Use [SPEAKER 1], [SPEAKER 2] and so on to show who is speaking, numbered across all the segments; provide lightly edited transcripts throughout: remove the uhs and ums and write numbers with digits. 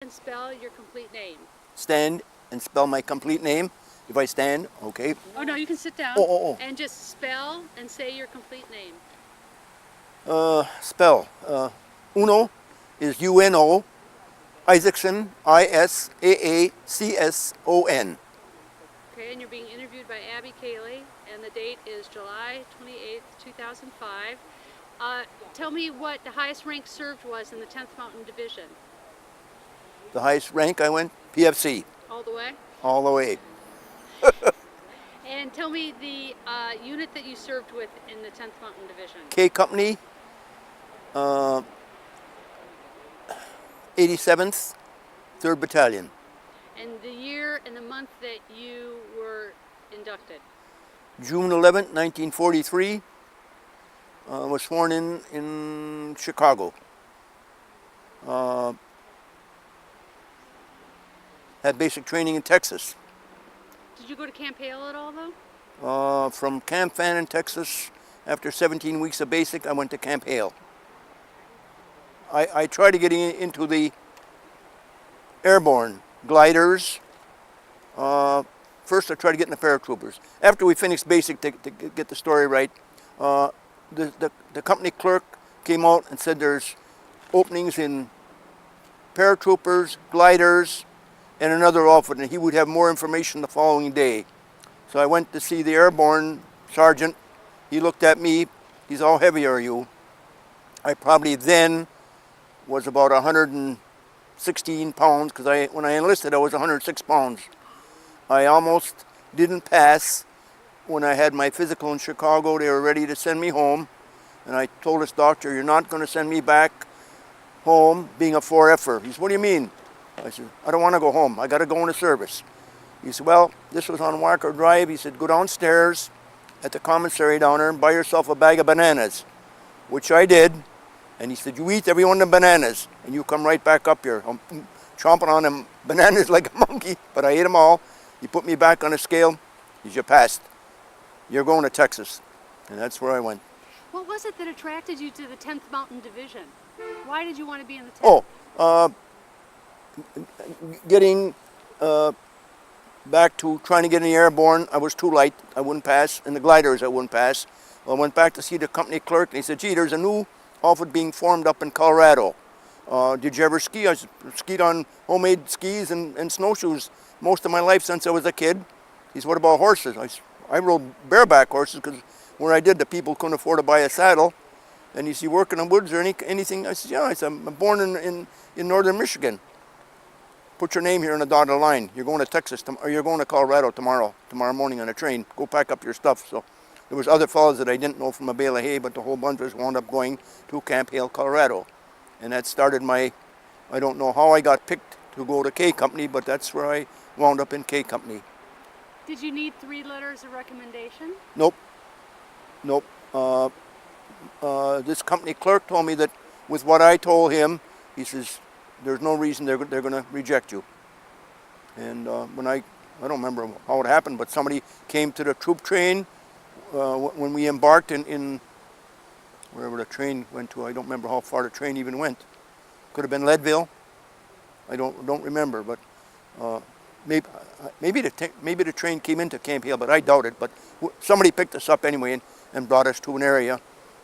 [SPEAKER 1] And spell your complete name.
[SPEAKER 2] Stand and spell my complete name. If I stand, okay.
[SPEAKER 1] Oh no, you can sit down and just spell and say your complete name.
[SPEAKER 2] Spell. Uno is UNO. Isaacson, ISAACSON.
[SPEAKER 1] Okay, and you're being interviewed by Abby Cayley, and the date is July 28th, 2005. Tell me what the highest rank served was in the 10th Mountain Division.
[SPEAKER 2] The highest rank I went, PFC.
[SPEAKER 1] All the way?
[SPEAKER 2] All the way.
[SPEAKER 1] And tell me the unit that you served with in the 10th Mountain Division.
[SPEAKER 2] K Company, 87th, 3rd Battalion.
[SPEAKER 1] And the year and the month that you were inducted.
[SPEAKER 2] June 11th, 1943. Was sworn in Chicago. Had basic training in Texas.
[SPEAKER 1] Did you go to Camp Hale at all, though?
[SPEAKER 2] From Camp Hale in Texas, after 17 weeks of basic, I went to Camp Hale. I tried to get into the airborne gliders. First, I tried to get in the paratroopers. After we finished basic, to get the story right, the company clerk came out and said there's openings in paratroopers, gliders, and another outfit, and he would have more information the following day. So I went to see the airborne sergeant. He looked at me. He's, how heavy are you? I probably then was about 116 pounds, because when I enlisted I was 106 pounds. I almost didn't pass. When I had my physical in Chicago, they were ready to send me home. And I told this doctor, you're not going to send me back home being a 4F'er. He said, what do you mean? I said, I don't want to go home. I got to go into service. He said, well, this was on Walker Drive. He said, go downstairs at the commissary down there and buy yourself a bag of bananas, which I did. And he said, you eat every one of the bananas and you come right back up here. I'm chomping on them bananas like a monkey, but I ate them all. He put me back on a scale. He said, you passed. You're going to Texas. And that's where I went.
[SPEAKER 1] What was it that attracted you to the 10th Mountain Division? Why did you want to be in the 10th?
[SPEAKER 2] Getting back to trying to get in the airborne, I was too light. I wouldn't pass. And the gliders, I wouldn't pass. Well, I went back to see the company clerk, and he said, gee, there's a new outfit being formed up in Colorado. Did you ever ski? I skied on homemade skis and snowshoes most of my life since I was a kid. He said, what about horses? I rode bareback horses because where I did, the people couldn't afford to buy a saddle. And he said, you work in the woods or anything? I said, yeah. I said, I'm born in northern Michigan. Put your name here on the dotted line. You're going to Texas, or you're going to Colorado tomorrow morning on a train. Go pack up your stuff. So there was other fellows that I didn't know from a bale of hay, but the whole bunch of us wound up going to Camp Hale, Colorado. And that started I don't know how I got picked to go to K Company, but that's where I wound up in K Company.
[SPEAKER 1] Did you need 3 letters of recommendation?
[SPEAKER 2] Nope. This company clerk told me that with what I told him, he says, there's no reason they're going to reject you. And when I don't remember how it happened, but somebody came to the troop train when we embarked in wherever the train went to. I don't remember how far the train even went. Could have been Leadville. I don't remember, but maybe the train came into Camp Hale, but I doubt it. But somebody picked us up anyway and brought us to an area,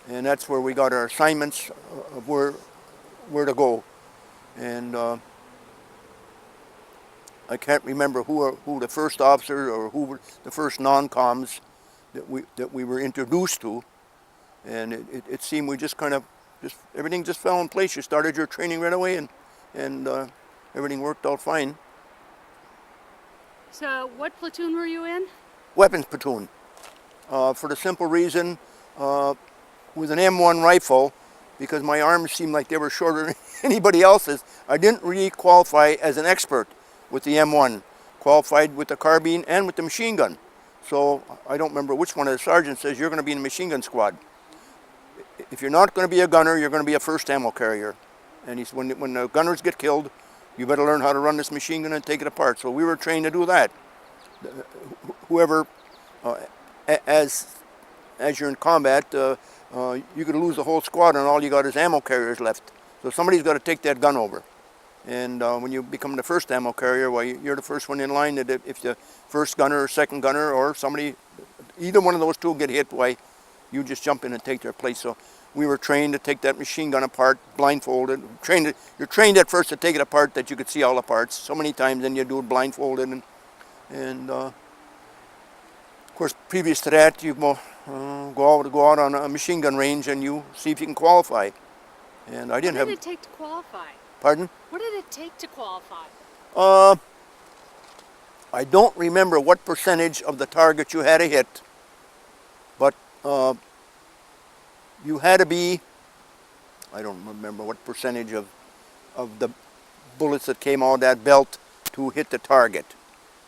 [SPEAKER 2] and that's where we got our assignments of where to go. And I can't remember who the first officer or who were the first non-coms that we were introduced to, and it seemed we just everything just fell in place. You started your training right away, and everything worked out fine.
[SPEAKER 1] So what platoon were you in?
[SPEAKER 2] Weapons platoon, for the simple reason, with an M1 rifle, because my arms seemed like they were shorter than anybody else's, I didn't really qualify as an expert with the M1. Qualified with the carbine and with the machine gun. So I don't remember which one of the sergeants says you're going to be in the machine gun squad. If you're not going to be a gunner, you're going to be a first ammo carrier. And he said, when the gunners get killed, you better learn how to run this machine gun and take it apart. So we were trained to do that. Whoever, as you're in combat, you could lose the whole squad and all you got is ammo carriers left. So somebody's got to take that gun over. And when you become the first ammo carrier, well, you're the first one in line. That if the first gunner or second gunner or somebody, either one of those two get hit, why, you just jump in and take their place. So we were trained to take that machine gun apart, blindfolded. You're trained at first to take it apart that you could see all the parts. So many times, then you do it blindfolded, and of course, previous to that, you go out on a machine gun range and you see if you can qualify. And I didn't have.
[SPEAKER 1] What did it take to qualify?
[SPEAKER 2] Pardon?
[SPEAKER 1] What did it take to qualify?
[SPEAKER 2] I don't remember what percentage of the target you had to hit, but you had to be, I don't remember what percentage of the bullets that came out of that belt to hit the target.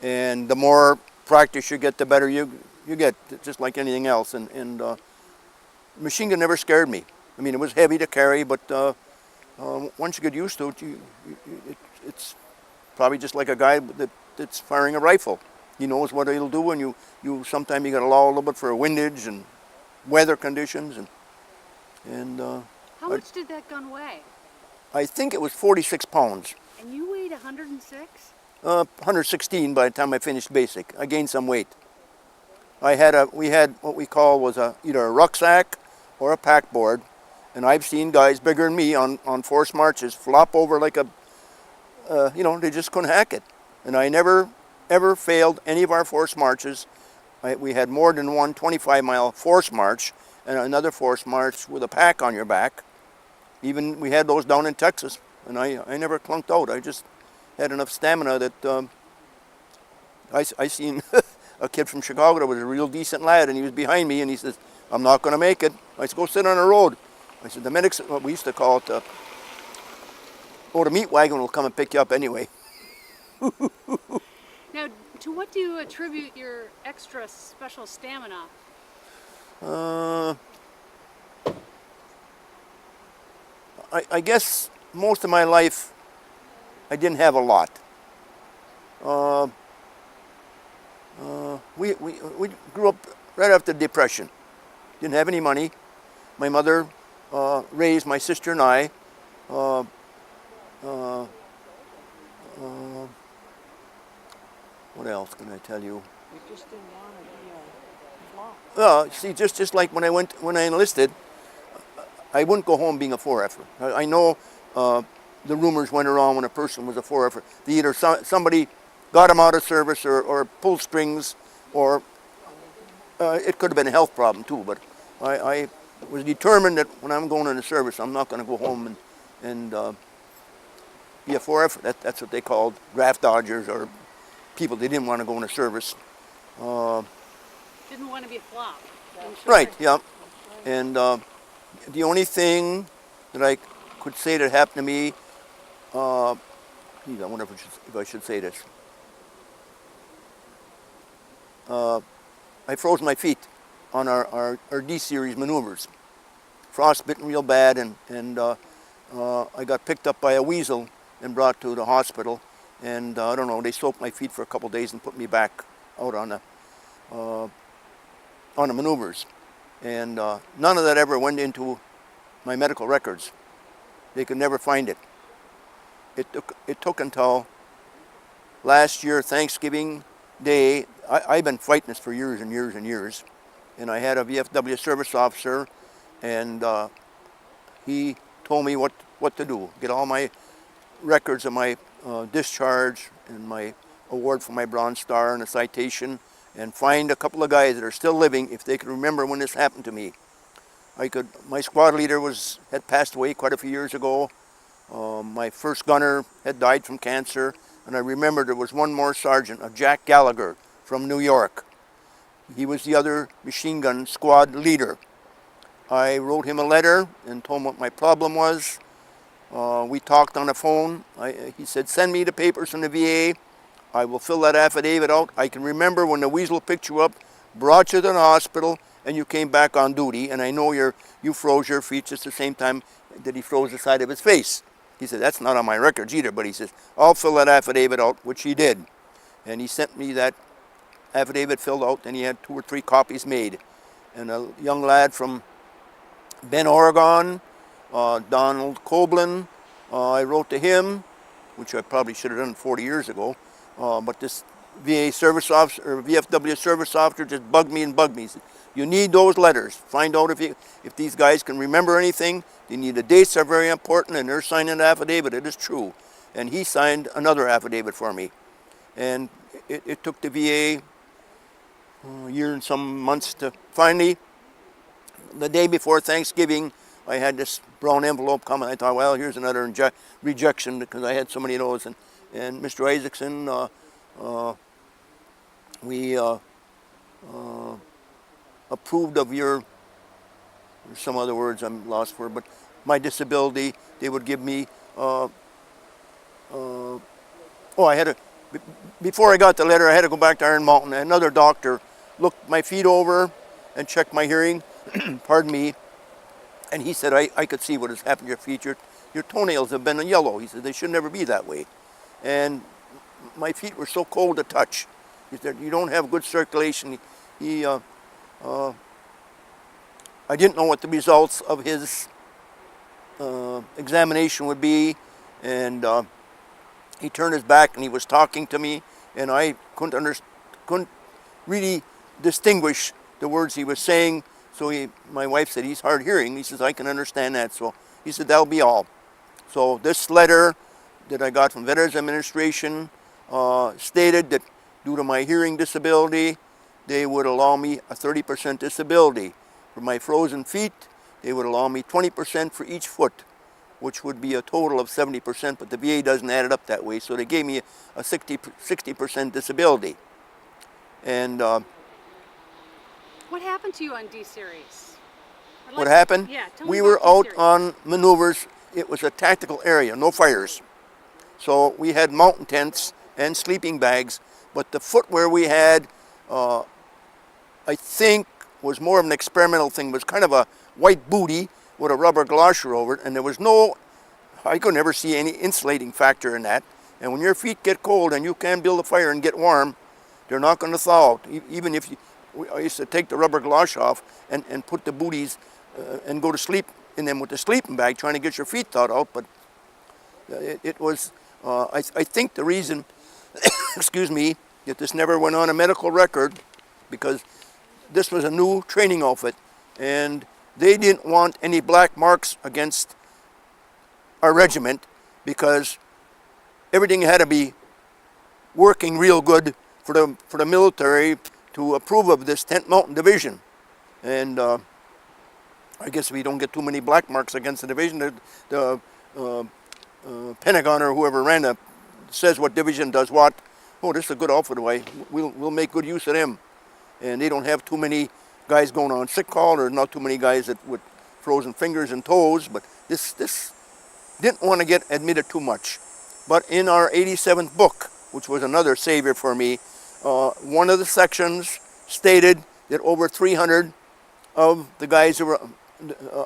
[SPEAKER 2] And the more practice you get, the better you get, just like anything else. And machine gun never scared me. I mean, it was heavy to carry, but once you get used to it, it's probably just like a guy that's firing a rifle. He knows what it'll do, and you sometimes you got to allow a little bit for windage and weather conditions. And
[SPEAKER 1] how much did that gun weigh?
[SPEAKER 2] I think it was 46 pounds.
[SPEAKER 1] And you weighed 106?
[SPEAKER 2] 116 by the time I finished basic. I gained some weight. We had what we call was either a rucksack or a pack board, and I've seen guys bigger than me on forced marches flop over like they just couldn't hack it. And I never ever failed any of our forced marches. We had more than one 25-mile forced march and another forced march with a pack on your back. Even we had those down in Texas, and I never clunked out. I just had enough stamina that I seen a kid from Chicago that was a real decent lad, and he was behind me, and he says, "I'm not going to make it." I said, "Go sit on the road." I said, "The medics," what we used to call it, the meat wagon will come and pick you up anyway.
[SPEAKER 1] Now, to what do you attribute your extra special stamina?
[SPEAKER 2] I guess most of my life I didn't have a lot. We grew up right after the Depression. Didn't have any money. My mother raised my sister and I. What else can I tell you?
[SPEAKER 3] You just didn't want to be a flop.
[SPEAKER 2] See, just like when I enlisted, I wouldn't go home being a 4F'er. I know the rumors went around when a person was a 4F'er. Either somebody got him out of service or pulled strings, or it could have been a health problem too. But I was determined that when I'm going into service, I'm not going to go home and be a 4F'er. That's what they called draft dodgers, or people they didn't want to go into service.
[SPEAKER 1] Didn't want to be a flop. I'm sure.
[SPEAKER 2] Right, yeah. And the only thing that I could say that happened to me, I wonder if I should say this. I froze my feet on our D-series maneuvers. Frostbitten real bad, and I got picked up by a weasel and brought to the hospital. And I don't know, they soaked my feet for a couple days and put me back out on the maneuvers. And none of that ever went into my medical records. They could never find it. It took until last year, Thanksgiving Day. I've been fighting this for years and years and years. And I had a VFW service officer, and he told me what to do. Get all my records of my discharge and my award for my Bronze Star and a citation, and find a couple of guys that are still living if they could remember when this happened to me. My squad leader had passed away quite a few years ago. My first gunner had died from cancer, and I remember there was one more sergeant, a Jack Gallagher from New York. He was the other machine gun squad leader. I wrote him a letter and told him what my problem was. We talked on the phone. He said, "Send me the papers from the VA. I will fill that affidavit out. I can remember when the weasel picked you up, brought you to the hospital, and you came back on duty, and I know you froze your feet just the same time that he froze the side of his face." He said, "That's not on my records either," but he says, "I'll fill that affidavit out," which he did. And he sent me that affidavit filled out, and he had 2 or 3 copies made. And a young lad from Bend, Oregon, Donald Coblin, I wrote to him, which I probably should have done 40 years ago. But this VA service officer, or VFW service officer, just bugged me and bugged me. He said, you need those letters. Find out if these guys can remember anything. You need the dates are very important, and they're signing an affidavit. It is true. And he signed another affidavit for me. And it took the VA a year and some months to finally, the day before Thanksgiving, I had this brown envelope come, and I thought, well, here's another rejection, because I had so many of those. And Mr. Isaacson, we approved of your, there's some other words I'm lost for, but my disability. They would give me, before I got the letter, I had to go back to Iron Mountain. Another doctor looked my feet over and checked my hearing, pardon me, and he said, I could see what has happened to your feet. Your toenails have been yellow. He said, they should never be that way. And my feet were so cold to touch. He said, you don't have good circulation. I didn't know what the results of his examination would be, and he turned his back and he was talking to me, and I couldn't really distinguish the words he was saying. So my wife said, he's hard hearing. He says, I can understand that. So he said, that'll be all. So this letter that I got from Veterans Administration stated that due to my hearing disability, they would allow me a 30% disability. For my frozen feet, they would allow me 20% for each foot, which would be a total of 70%, but the VA doesn't add it up that way, so they gave me a 60% disability. And
[SPEAKER 1] what happened to you on D-Series?
[SPEAKER 2] what happened?
[SPEAKER 1] Yeah, tell me
[SPEAKER 2] we
[SPEAKER 1] about
[SPEAKER 2] were out
[SPEAKER 1] D-Series.
[SPEAKER 2] on maneuvers. It was a tactical area, no fires. So we had mountain tents and sleeping bags, but the footwear we had, I think, was more of an experimental thing. It was kind of a white bootie with a rubber galosher over it, and there was I could never see any insulating factor in that. And when your feet get cold and you can't build a fire and get warm, they're not going to thaw out. Even if I used to take the rubber galosher off and put the booties and go to sleep in them with the sleeping bag, trying to get your feet thawed out. But it was, I think the reason, excuse me, that this never went on a medical record, because this was a new training outfit, and they didn't want any black marks against our regiment, because everything had to be working real good for the military to approve of this 10th Mountain Division. And I guess if we don't get too many black marks against the division, the Pentagon or whoever ran it says what division does what. Oh, this is a good outfit, we'll make good use of them. And they don't have too many guys going on sick call, or not too many guys with frozen fingers and toes, but this didn't want to get admitted too much. But in our 87th book, which was another savior for me, one of the sections stated that over 300 of the guys who were,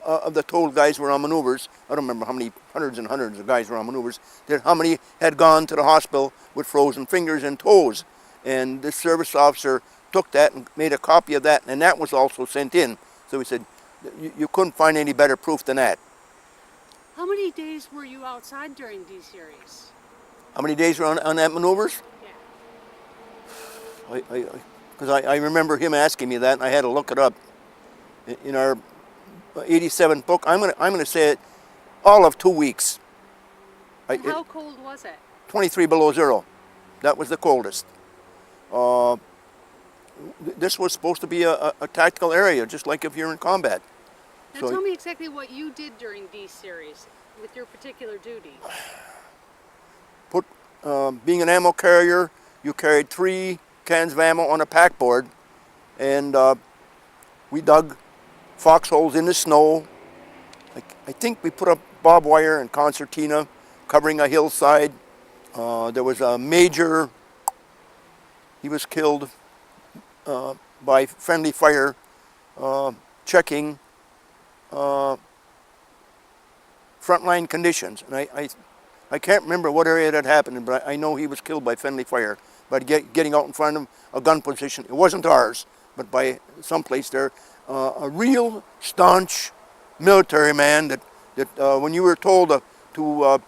[SPEAKER 2] of the total guys who were on maneuvers, I don't remember how many, hundreds and hundreds of guys were on maneuvers, that how many had gone to the hospital with frozen fingers and toes. And this service officer took that and made a copy of that, and that was also sent in. So he said, you couldn't find any better proof than that.
[SPEAKER 1] How many days were you outside during D-Series?
[SPEAKER 2] How many days were on that maneuvers?
[SPEAKER 1] Yeah.
[SPEAKER 2] Because I remember him asking me that, and I had to look it up. In our 87th book, I'm gonna say it, all of 2 weeks.
[SPEAKER 1] And how cold was it?
[SPEAKER 2] 23 below zero. That was the coldest. This was supposed to be a tactical area, just like if you're in combat.
[SPEAKER 1] Now
[SPEAKER 2] So-
[SPEAKER 1] tell me exactly what you did during D-Series with your particular duty.
[SPEAKER 2] Being an ammo carrier, you carried 3 cans of ammo on a pack board, and we dug foxholes in the snow. I think we put up barbed wire and concertina covering a hillside. There was a major, he was killed by friendly fire, checking frontline conditions. And I can't remember what area that happened in, but I know he was killed by friendly fire by getting out in front of a gun position. It wasn't ours, but by someplace there. A real staunch military man that when you were told to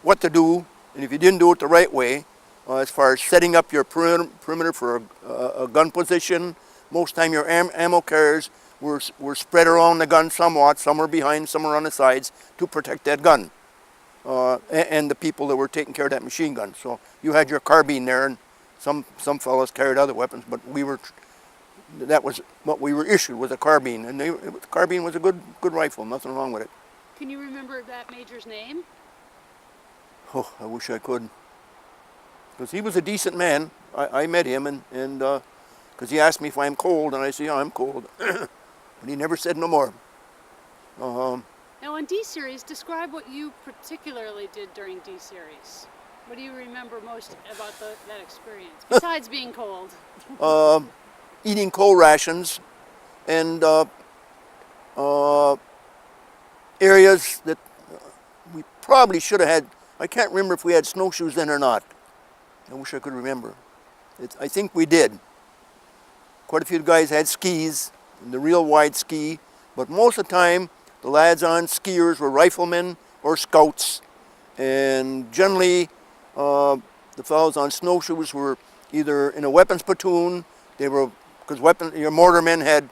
[SPEAKER 2] what to do, and if you didn't do it the right way, as far as setting up your perimeter for a gun position, most time your ammo carriers were spread around the gun somewhat, some were behind, some were on the sides, to protect that gun. And the people that were taking care of that machine gun. So you had your carbine there, and some fellows carried other weapons, but that was what we were issued, was a carbine, and the carbine was a good rifle, nothing wrong with it.
[SPEAKER 1] Can you remember that major's name?
[SPEAKER 2] Oh, I wish I could, because he was a decent man. I met him, and because he asked me if I'm cold, and I said, yeah, I'm cold, but he never said no more.
[SPEAKER 1] Now on D-Series, describe what you particularly did during D-Series. What do you remember most about that experience, besides being cold?
[SPEAKER 2] Eating cold rations, and areas that we probably should have had. I can't remember if we had snowshoes then or not. I wish I could remember. I think we did. Quite a few guys had skis, the real wide ski, but most of the time the lads on skiers were riflemen or scouts, and generally the fellows on snowshoes were either in a weapons platoon. They were, because your mortarmen had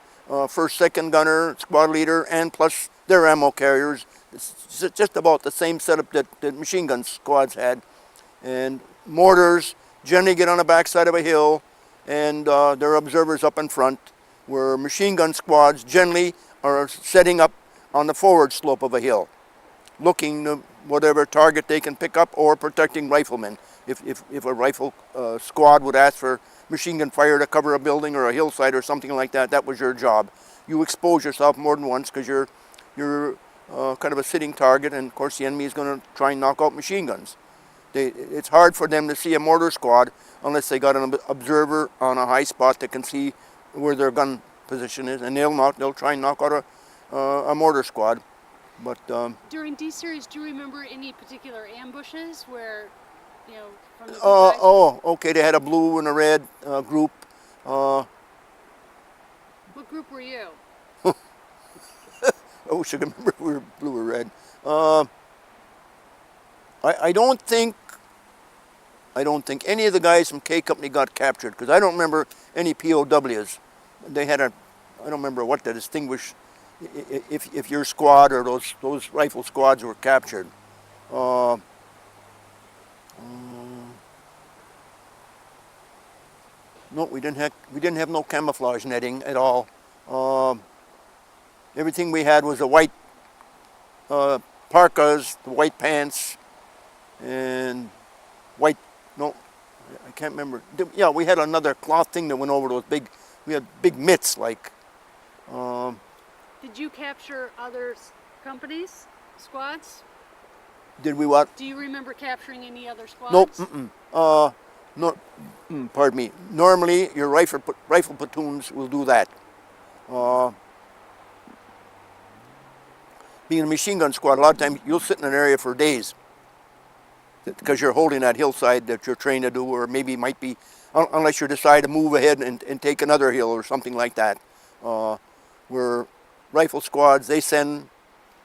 [SPEAKER 2] first, second gunner, squad leader, and plus their ammo carriers. It's just about the same setup that machine gun squads had. And mortars generally get on the backside of a hill, and there are observers up in front, where machine gun squads generally are setting up on the forward slope of a hill, looking to whatever target they can pick up, or protecting riflemen. If a rifle squad would ask for machine gun fire to cover a building or a hillside or something like that, that was your job. You expose yourself more than once because you're kind of a sitting target, and of course the enemy is going to try and knock out machine guns. It's hard for them to see a mortar squad unless they got an observer on a high spot that can see where their gun position is, and they'll try and knock out a mortar squad. But
[SPEAKER 1] during D-Series, do you remember any particular ambushes where, from the
[SPEAKER 2] okay, they had a blue and a red group.
[SPEAKER 1] What group were you?
[SPEAKER 2] I wish I could remember if we were blue or red. I don't think any of the guys from K Company got captured, because I don't remember any POWs. They had I don't remember what to distinguish if your squad or those rifle squads were captured. No, we didn't have no camouflage netting at all. Everything we had was the white parkas, the white pants, and white. No, I can't remember. Yeah, we had another cloth thing that went over those big. We had big mitts like.
[SPEAKER 1] Did you capture other companies, squads?
[SPEAKER 2] Did we what?
[SPEAKER 1] Do you remember capturing any other squads?
[SPEAKER 2] Nope. No. Pardon me. Normally, your rifle platoons will do that. Being a machine gun squad, a lot of times you'll sit in an area for days because you're holding that hillside that you're trained to do, or maybe might be, unless you decide to move ahead and take another hill or something like that. Where rifle squads, they send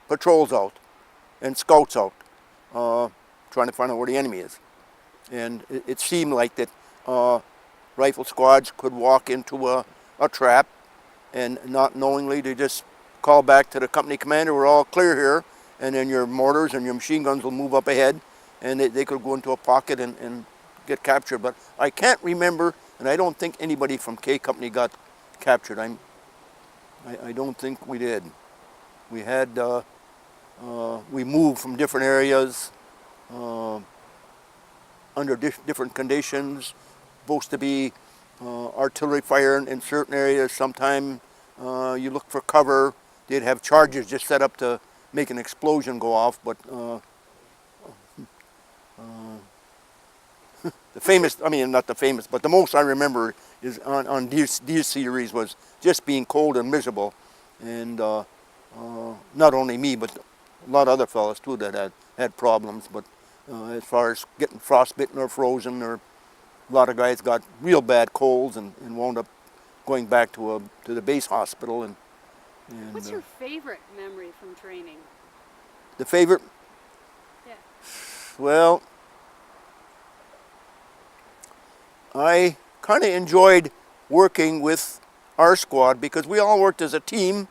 [SPEAKER 2] patrols out and scouts out, trying to find out where the enemy is. And it seemed like that rifle squads could walk into a trap, and not knowingly they just call back to the company commander, we're all clear here, and then your mortars and your machine guns will move up ahead, and they could go into a pocket and get captured. But I can't remember, and I don't think anybody from K Company got captured. I don't think we did. We had, we moved from different areas under different conditions. Supposed to be artillery fire in certain areas. Sometime you look for cover. They'd have charges just set up to make an explosion go off, but the famous, I mean not the famous, but the most I remember is on these series was just being cold and miserable, and not only me, but a lot of other fellas too that had problems. But as far as getting frostbitten or frozen, or a lot of guys got real bad colds and wound up going back to the base hospital. And
[SPEAKER 1] what's your favorite memory from training?
[SPEAKER 2] The favorite?
[SPEAKER 1] Yeah.
[SPEAKER 2] Well, I kind of enjoyed working with our squad because we all worked as a team,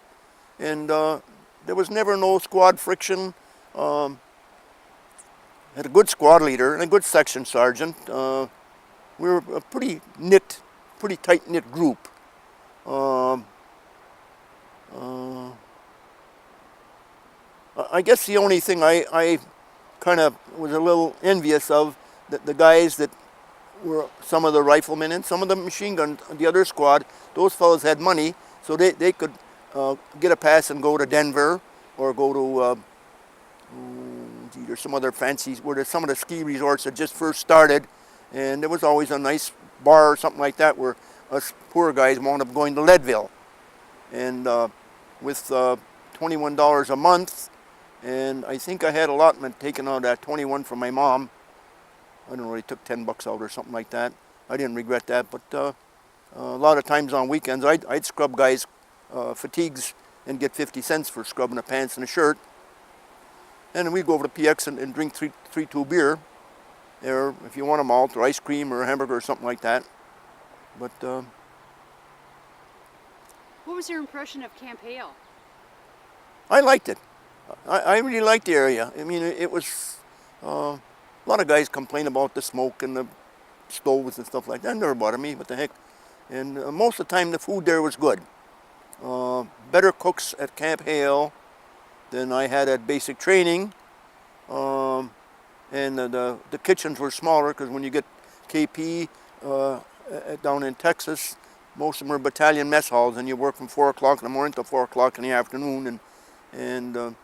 [SPEAKER 2] and there was never no squad friction. Had a good squad leader and a good section sergeant. We were a pretty tight-knit group. I guess the only thing I kind of was a little envious of the guys that were some of the riflemen and some of the machine gun, the other squad, those fellows had money, so they could get a pass and go to Denver or go to or some other fancy, where some of the ski resorts had just first started, and there was always a nice bar or something like that where us poor guys wound up going to Leadville. And with $21 a month, and I think I had allotment taken out of that 21 from my mom. I don't know, he took 10 bucks out or something like that. I didn't regret that, but a lot of times on weekends I'd scrub guys' fatigues and get 50 cents for scrubbing the pants and a shirt. And then we'd go over to PX and drink 3-2 beer, or if you want a malt or ice cream or a hamburger or something like that. But
[SPEAKER 1] What was your impression of Camp Hale?
[SPEAKER 2] I liked it. I really liked the area. I mean, it was, a lot of guys complain about the smoke and the stoves and stuff like that. Never bothered me, what the heck. And most of the time the food there was good. Better cooks at Camp Hale than I had at basic training. And the kitchens were smaller, because when you get KP down in Texas, most of them are battalion mess halls, and you work from 4 o'clock in the morning till 4 o'clock in the afternoon. And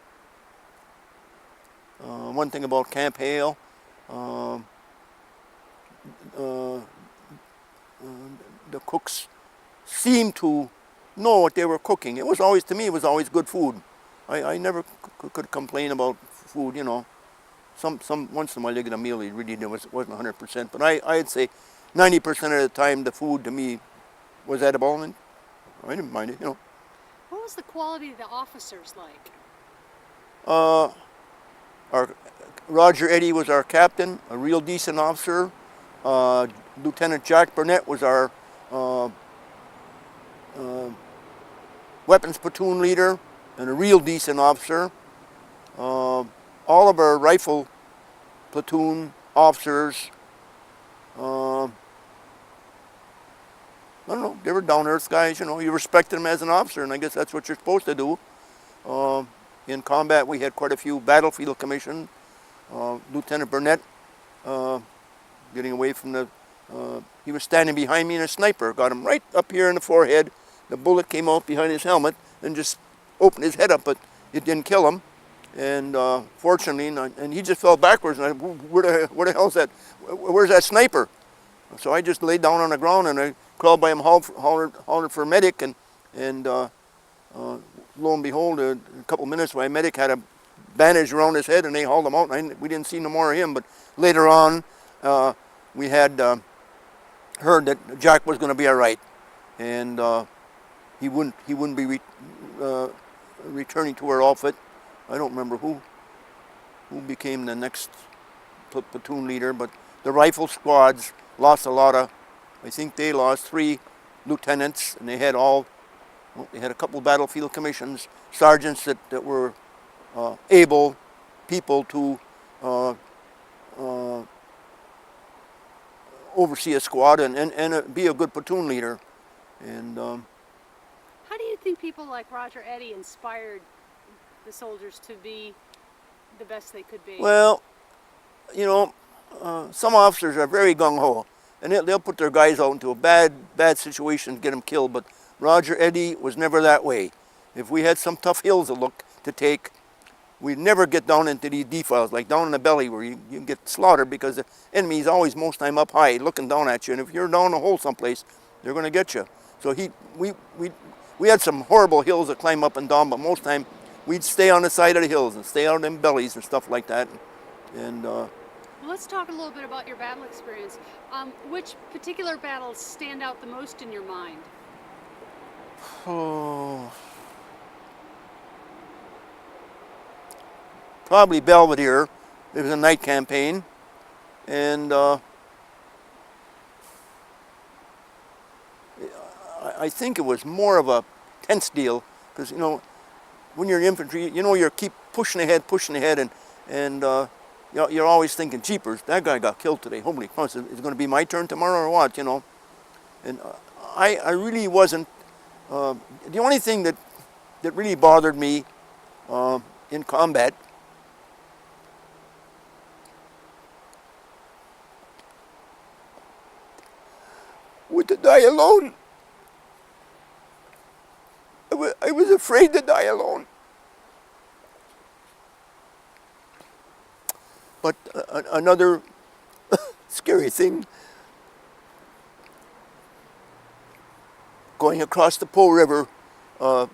[SPEAKER 2] one thing about Camp Hale, the cooks seemed to know what they were cooking. It was always, to me, it was always good food. I never could complain about food, you know. Some once in a while you get a meal, it really wasn't 100%, but I'd say 90% of the time the food to me was edible, and I didn't mind it, you know.
[SPEAKER 1] What was the quality of the officers like?
[SPEAKER 2] Our Roger Eddy was our captain, a real decent officer. Lieutenant Jack Burnett was our weapons platoon leader and a real decent officer. All of our rifle platoon officers, I don't know, they were down-earth guys, you know. You respected them as an officer, and I guess that's what you're supposed to do. In combat, we had quite a few battlefield commissions. Lieutenant Burnett, getting away from the, he was standing behind me in a sniper, got him right up here in the forehead. The bullet came out behind his helmet and just opened his head up, but it didn't kill him. And fortunately, and he just fell backwards, and where the hell's that? Where's that sniper? So I just laid down on the ground, and I crawled by him, hollered for a medic, and lo and behold, a couple minutes, my medic had a bandage around his head, and they hauled him out, and we didn't see no more of him. But later on, we had heard that Jack was going to be all right, and he wouldn't be returning to our outfit. I don't remember who became the next platoon leader, but the rifle squads lost a lot of, I think they lost 3 lieutenants, and they had they had a couple battlefield commissions, sergeants that were able people to oversee a squad and be a good platoon leader. And
[SPEAKER 1] How do you think people like Roger Eddy inspired the soldiers to be the best they could be?
[SPEAKER 2] well, you know, some officers are very gung-ho, and they'll put their guys out into a bad situation to get them killed, but Roger Eddy was never that way. If we had some tough hills to take, we'd never get down into these defiles, like down in the belly where you get slaughtered, because the enemy's always most time up high looking down at you, and if you're down a hole someplace, they're going to get you. So we had some horrible hills to climb up and down, but most time we'd stay on the side of the hills and stay out in bellies and stuff like that. And
[SPEAKER 1] Well, let's talk a little bit about your battle experience. Which particular battles stand out the most in your mind?
[SPEAKER 2] Probably Belvedere, it was a night campaign, and I think it was more of a tense deal, because you know, when you're in infantry, you know, you keep pushing ahead, and you're always thinking, jeepers, that guy got killed today. Holy cross, is it going to be my turn tomorrow or what? You know, and I really wasn't. The only thing that really bothered me in combat was to die alone. I was afraid to die alone. But another scary thing, going across the Po River, I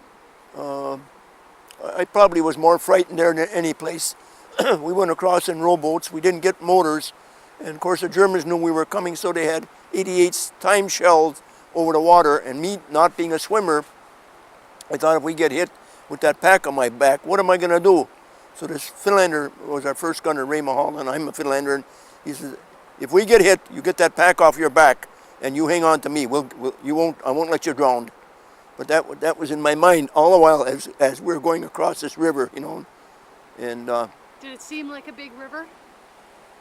[SPEAKER 2] probably was more frightened there than any place. We went across in rowboats. We didn't get motors. And of course the Germans knew we were coming, so they had 88 time shells over the water. And me not being a swimmer, I thought if we get hit with that pack on my back, what am I going to do? So this Finlander was our first gunner, Ray Mahal, and I'm a Finlander. And he says, if we get hit, you get that pack off your back, and you hang on to me. I won't let you drown. But that was in my mind all the while as we were going across this river, you know. And
[SPEAKER 1] did it seem like a big river?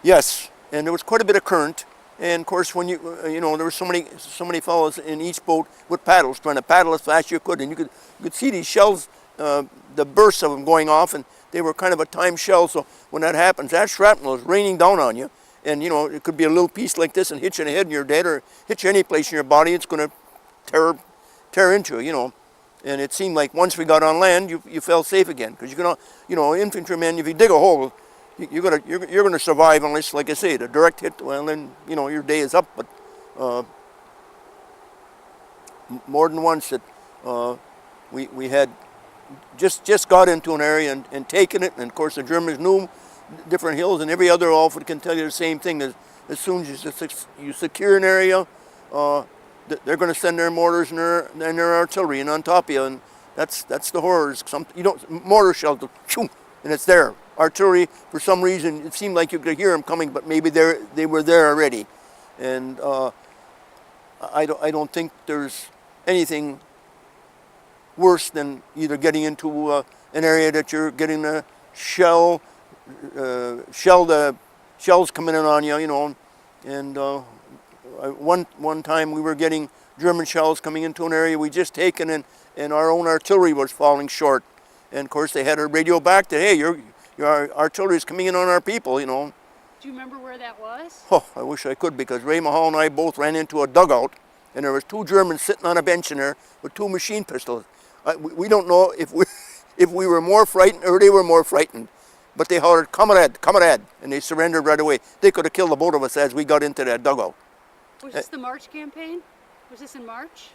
[SPEAKER 2] yes, and there was quite a bit of current. And of course, when you know, there were so many fellows in each boat with paddles, trying to paddle as fast as you could, and you could see these shells, the bursts of them going off, and they were kind of a timed shell. So when that happens, that shrapnel is raining down on you, and you know, it could be a little piece like this and hit you in the head and you're dead, or hit you any place in your body, it's going to tear into you, you know. And it seemed like once we got on land, you felt safe again, because you know, infantrymen, if you dig a hole, you're gonna survive unless, like I say, the direct hit. Well, then you know your day is up. But more than once that we had just got into an area and taken it, and of course the Germans knew different hills, and every other outfit can tell you the same thing. As soon as you secure an area, they're going to send their mortars and their artillery in on top of you, and that's the horrors. Mortar shell, and it's there. Artillery, for some reason, it seemed like you could hear them coming, but maybe they were there already. And I don't think there's anything worse than either getting into an area that you're getting a shells coming in on you, you know. And one time we were getting German shells coming into an area we just taken, and our own artillery was falling short. And of course they had a radio back that, hey, your artillery is coming in on our people, you know.
[SPEAKER 1] Do you remember where that was?
[SPEAKER 2] Oh, I wish I could, because Ray Mahal and I both ran into a dugout, and there was two Germans sitting on a bench in there with two machine pistols. We don't know if we were more frightened or they were more frightened, but they hollered, "Comrade, comrade," and they surrendered right away. They could have killed the both of us as we got into that dugout.
[SPEAKER 1] Was this the March campaign? Was this in March?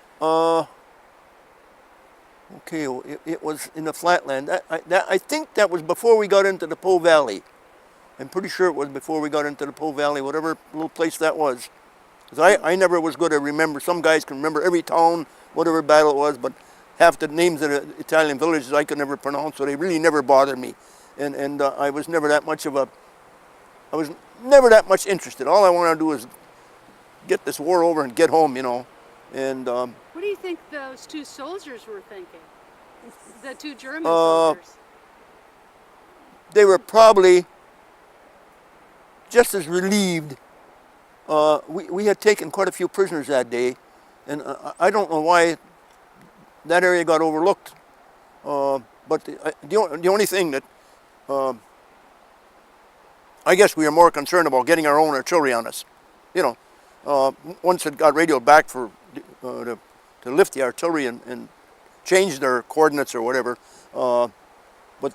[SPEAKER 2] Okay, it was in the flatland. I think that was before we got into the Po Valley. I'm pretty sure it was before we got into the Po Valley, whatever little place that was. Because I never was good to remember. Some guys can remember every town, whatever battle it was, but half the names of the Italian villages I could never pronounce, so they really never bothered me. And I was never that much interested. All I wanted to do was get this war over and get home, you know. And
[SPEAKER 1] what do you think those two soldiers were thinking? The two German soldiers.
[SPEAKER 2] They were probably just as relieved. We had taken quite a few prisoners that day, and I don't know why that area got overlooked. But the only thing that I guess we were more concerned about getting our own artillery on us, you know. Once it got radioed back to lift the artillery and change their coordinates or whatever. But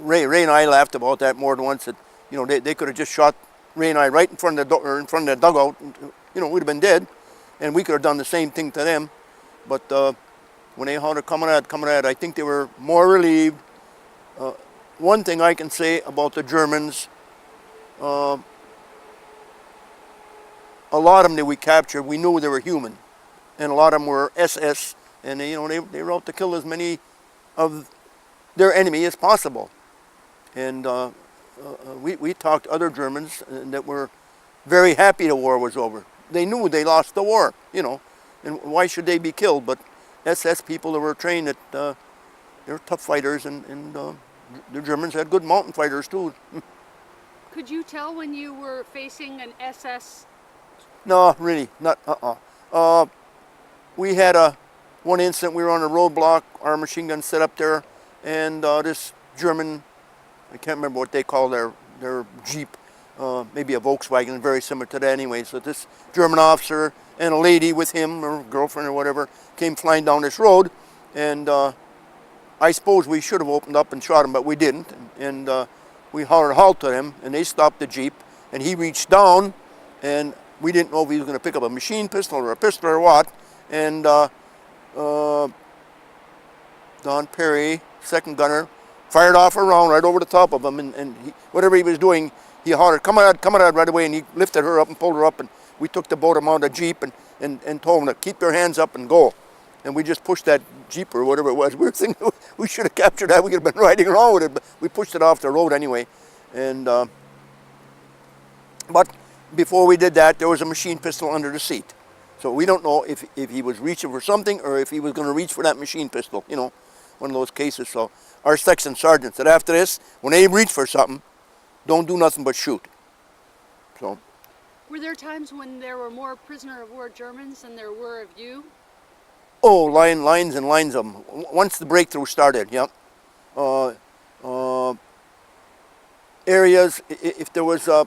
[SPEAKER 2] Ray and I laughed about that more than once. That you know they could have just shot Ray and I right in front of the dugout. You know, we'd have been dead, and we could have done the same thing to them. But when they hollered, "Comrade, comrade," I think they were more relieved. One thing I can say about the Germans. A lot of them that we captured, we knew they were human, and a lot of them were SS, and they were out to kill as many of their enemy as possible. And we talked to other Germans that were very happy the war was over. They knew they lost the war, you know, and why should they be killed? But SS people that were trained that they were tough fighters, and the Germans had good mountain fighters too.
[SPEAKER 1] Could you tell when you were facing an SS?
[SPEAKER 2] No, really, not. We had one incident. We were on a roadblock. Our machine gun set up there, and this German, I can't remember what they call their Jeep, maybe a Volkswagen, very similar to that anyway. So this German officer and a lady with him, or girlfriend or whatever, came flying down this road, and I suppose we should have opened up and shot him, but we didn't. And we hollered halt to them, and they stopped the Jeep, and he reached down, and we didn't know if he was going to pick up a machine pistol or a pistol or what. And Don Perry, second gunner, fired off a round right over the top of him, and whatever he was doing, he hollered, come on, right away, and he lifted her up and pulled her up, and we took the boat him out of the Jeep and told him to keep your hands up and go. And we just pushed that Jeep or whatever it was. We were thinking we should have captured that. We could have been riding around with it, but we pushed it off the road anyway. And but before we did that, there was a machine pistol under the seat. So we don't know if he was reaching for something or if he was going to reach for that machine pistol, you know, one of those cases. So our section sergeant said after this, when they reach for something, don't do nothing but shoot. So.
[SPEAKER 1] Were there times when there were more prisoner of war Germans than there were of you?
[SPEAKER 2] Oh, lines and lines of them. Once the breakthrough started, yeah. Areas, if there was there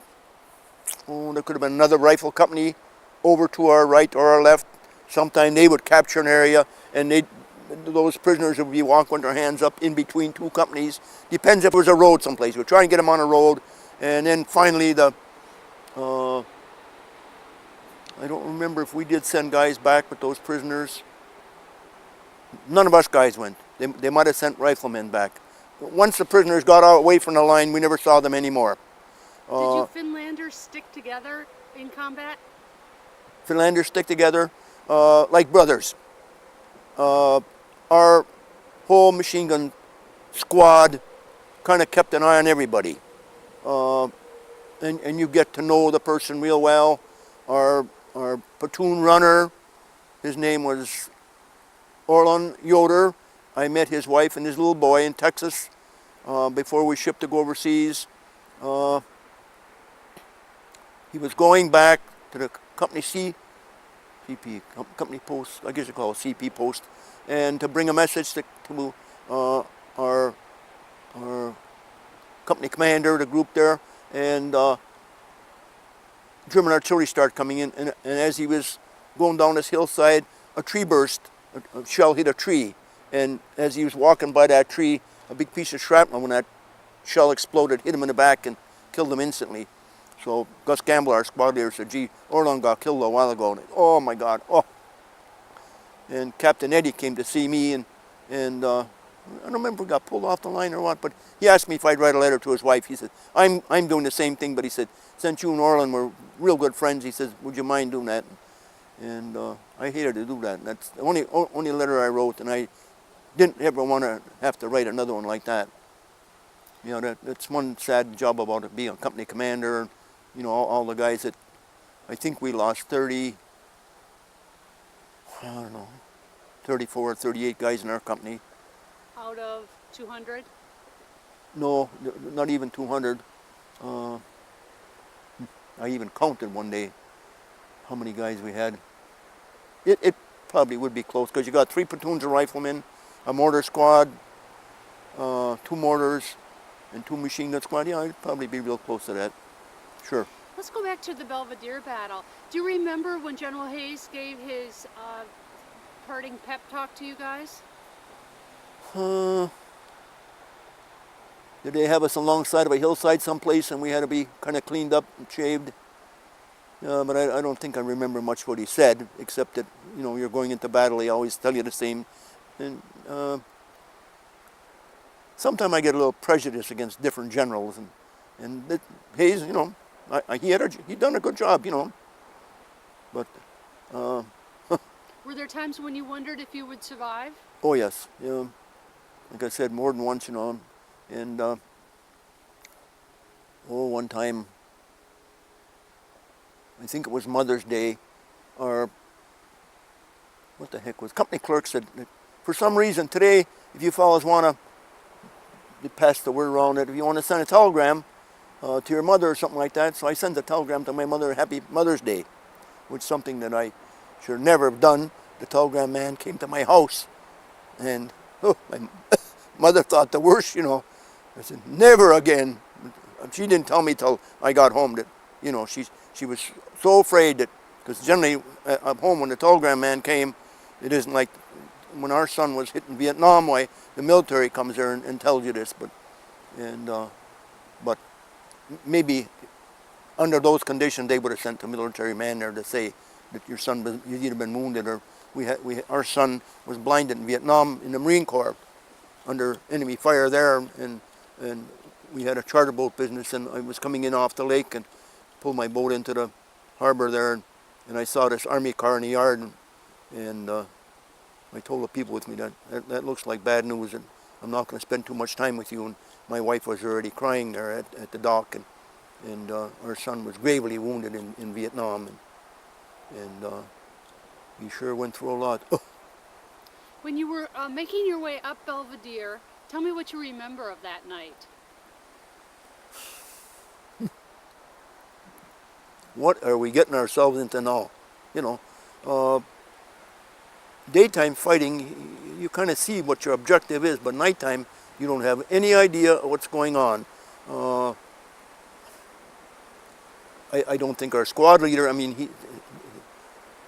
[SPEAKER 2] could have been another rifle company over to our right or our left. Sometime they would capture an area, and those prisoners would be walking with their hands up in between two companies. Depends if there was a road someplace. We'd try and get them on a road, and then finally I don't remember if we did send guys back with those prisoners. None of us guys went. They might have sent riflemen back. Once the prisoners got away from the line, we never saw them anymore.
[SPEAKER 1] Did you Finlanders stick together in combat?
[SPEAKER 2] Finlanders stick together like brothers. Our whole machine gun squad kind of kept an eye on everybody. And you get to know the person real well. Our platoon runner, his name was Orlin Yoder. I met his wife and his little boy in Texas before we shipped to go overseas. He was going back to the company CP, company post, I guess you call it CP post, and to bring a message to our company commander, the group there, and German artillery started coming in, and as he was going down this hillside, a tree burst, a shell hit a tree, and as he was walking by that tree, a big piece of shrapnel, when that shell exploded, hit him in the back and killed him instantly. So Gus Gamble, our squad leader, said, gee, Orlin got killed a while ago. And, oh my God, oh. And Captain Eddy came to see me, and I don't remember if we got pulled off the line or what, but he asked me if I'd write a letter to his wife. He said, I'm doing the same thing, but he said, since you and Orlin were real good friends, he says, would you mind doing that? And I hated to do that. That's the only letter I wrote, and I didn't ever want to have to write another one like that. You know, that's one sad job about it, being a company commander. You know, all the guys that, I think we lost 34 or 38 guys in our company.
[SPEAKER 1] Out of 200?
[SPEAKER 2] No, not even 200. I even counted one day how many guys we had. It probably would be close, because you got 3 platoons of riflemen, a mortar squad, 2 mortars, and 2 machine gun squad. Yeah, it'd probably be real close to that. Sure.
[SPEAKER 1] Let's go back to the Belvedere battle. Do you remember when General Hayes gave his parting pep talk to you guys?
[SPEAKER 2] Did they have us alongside of a hillside someplace and we had to be kind of cleaned up and shaved? But I don't think I remember much what he said, except that, you know, you're going into battle, they always tell you the same. And sometimes I get a little prejudice against different generals, and Hayes, you know, he'd done a good job, you know. But
[SPEAKER 1] were there times when you wondered if you would survive?
[SPEAKER 2] Oh yes, yeah. Like I said, more than once, you know. And one time, I think it was Mother's Day, or what the heck was, company clerk said, that for some reason today, if you fellas want to pass the word around that if you want to send a telegram to your mother or something like that, so I sent a telegram to my mother, Happy Mother's Day, which is something that I should never have done. The telegram man came to my house, and my mother thought the worst, you know. I said, never again. She didn't tell me till I got home that, you know, she was so afraid that, because generally at home when the telegram man came, it isn't like when our son was hit in Vietnam, why the military comes there and tells you this, but maybe under those conditions they would have sent a military man there to say that your son you'd either been wounded or our son was blinded in Vietnam in the Marine Corps under enemy fire there, and we had a charter boat business, and I was coming in off the lake and pulled my boat into the harbor there, and I saw this army car in the yard, and I told the people with me that looks like bad news, and I'm not going to spend too much time with you. And my wife was already crying there at the dock, and our son was gravely wounded in Vietnam, and he sure went through a lot.
[SPEAKER 1] When you were making your way up Belvedere, tell me what you remember of that night.
[SPEAKER 2] What are we getting ourselves into now? You know, daytime fighting, you kind of see what your objective is, but nighttime, you don't have any idea of what's going on. I don't think our squad leader, I mean,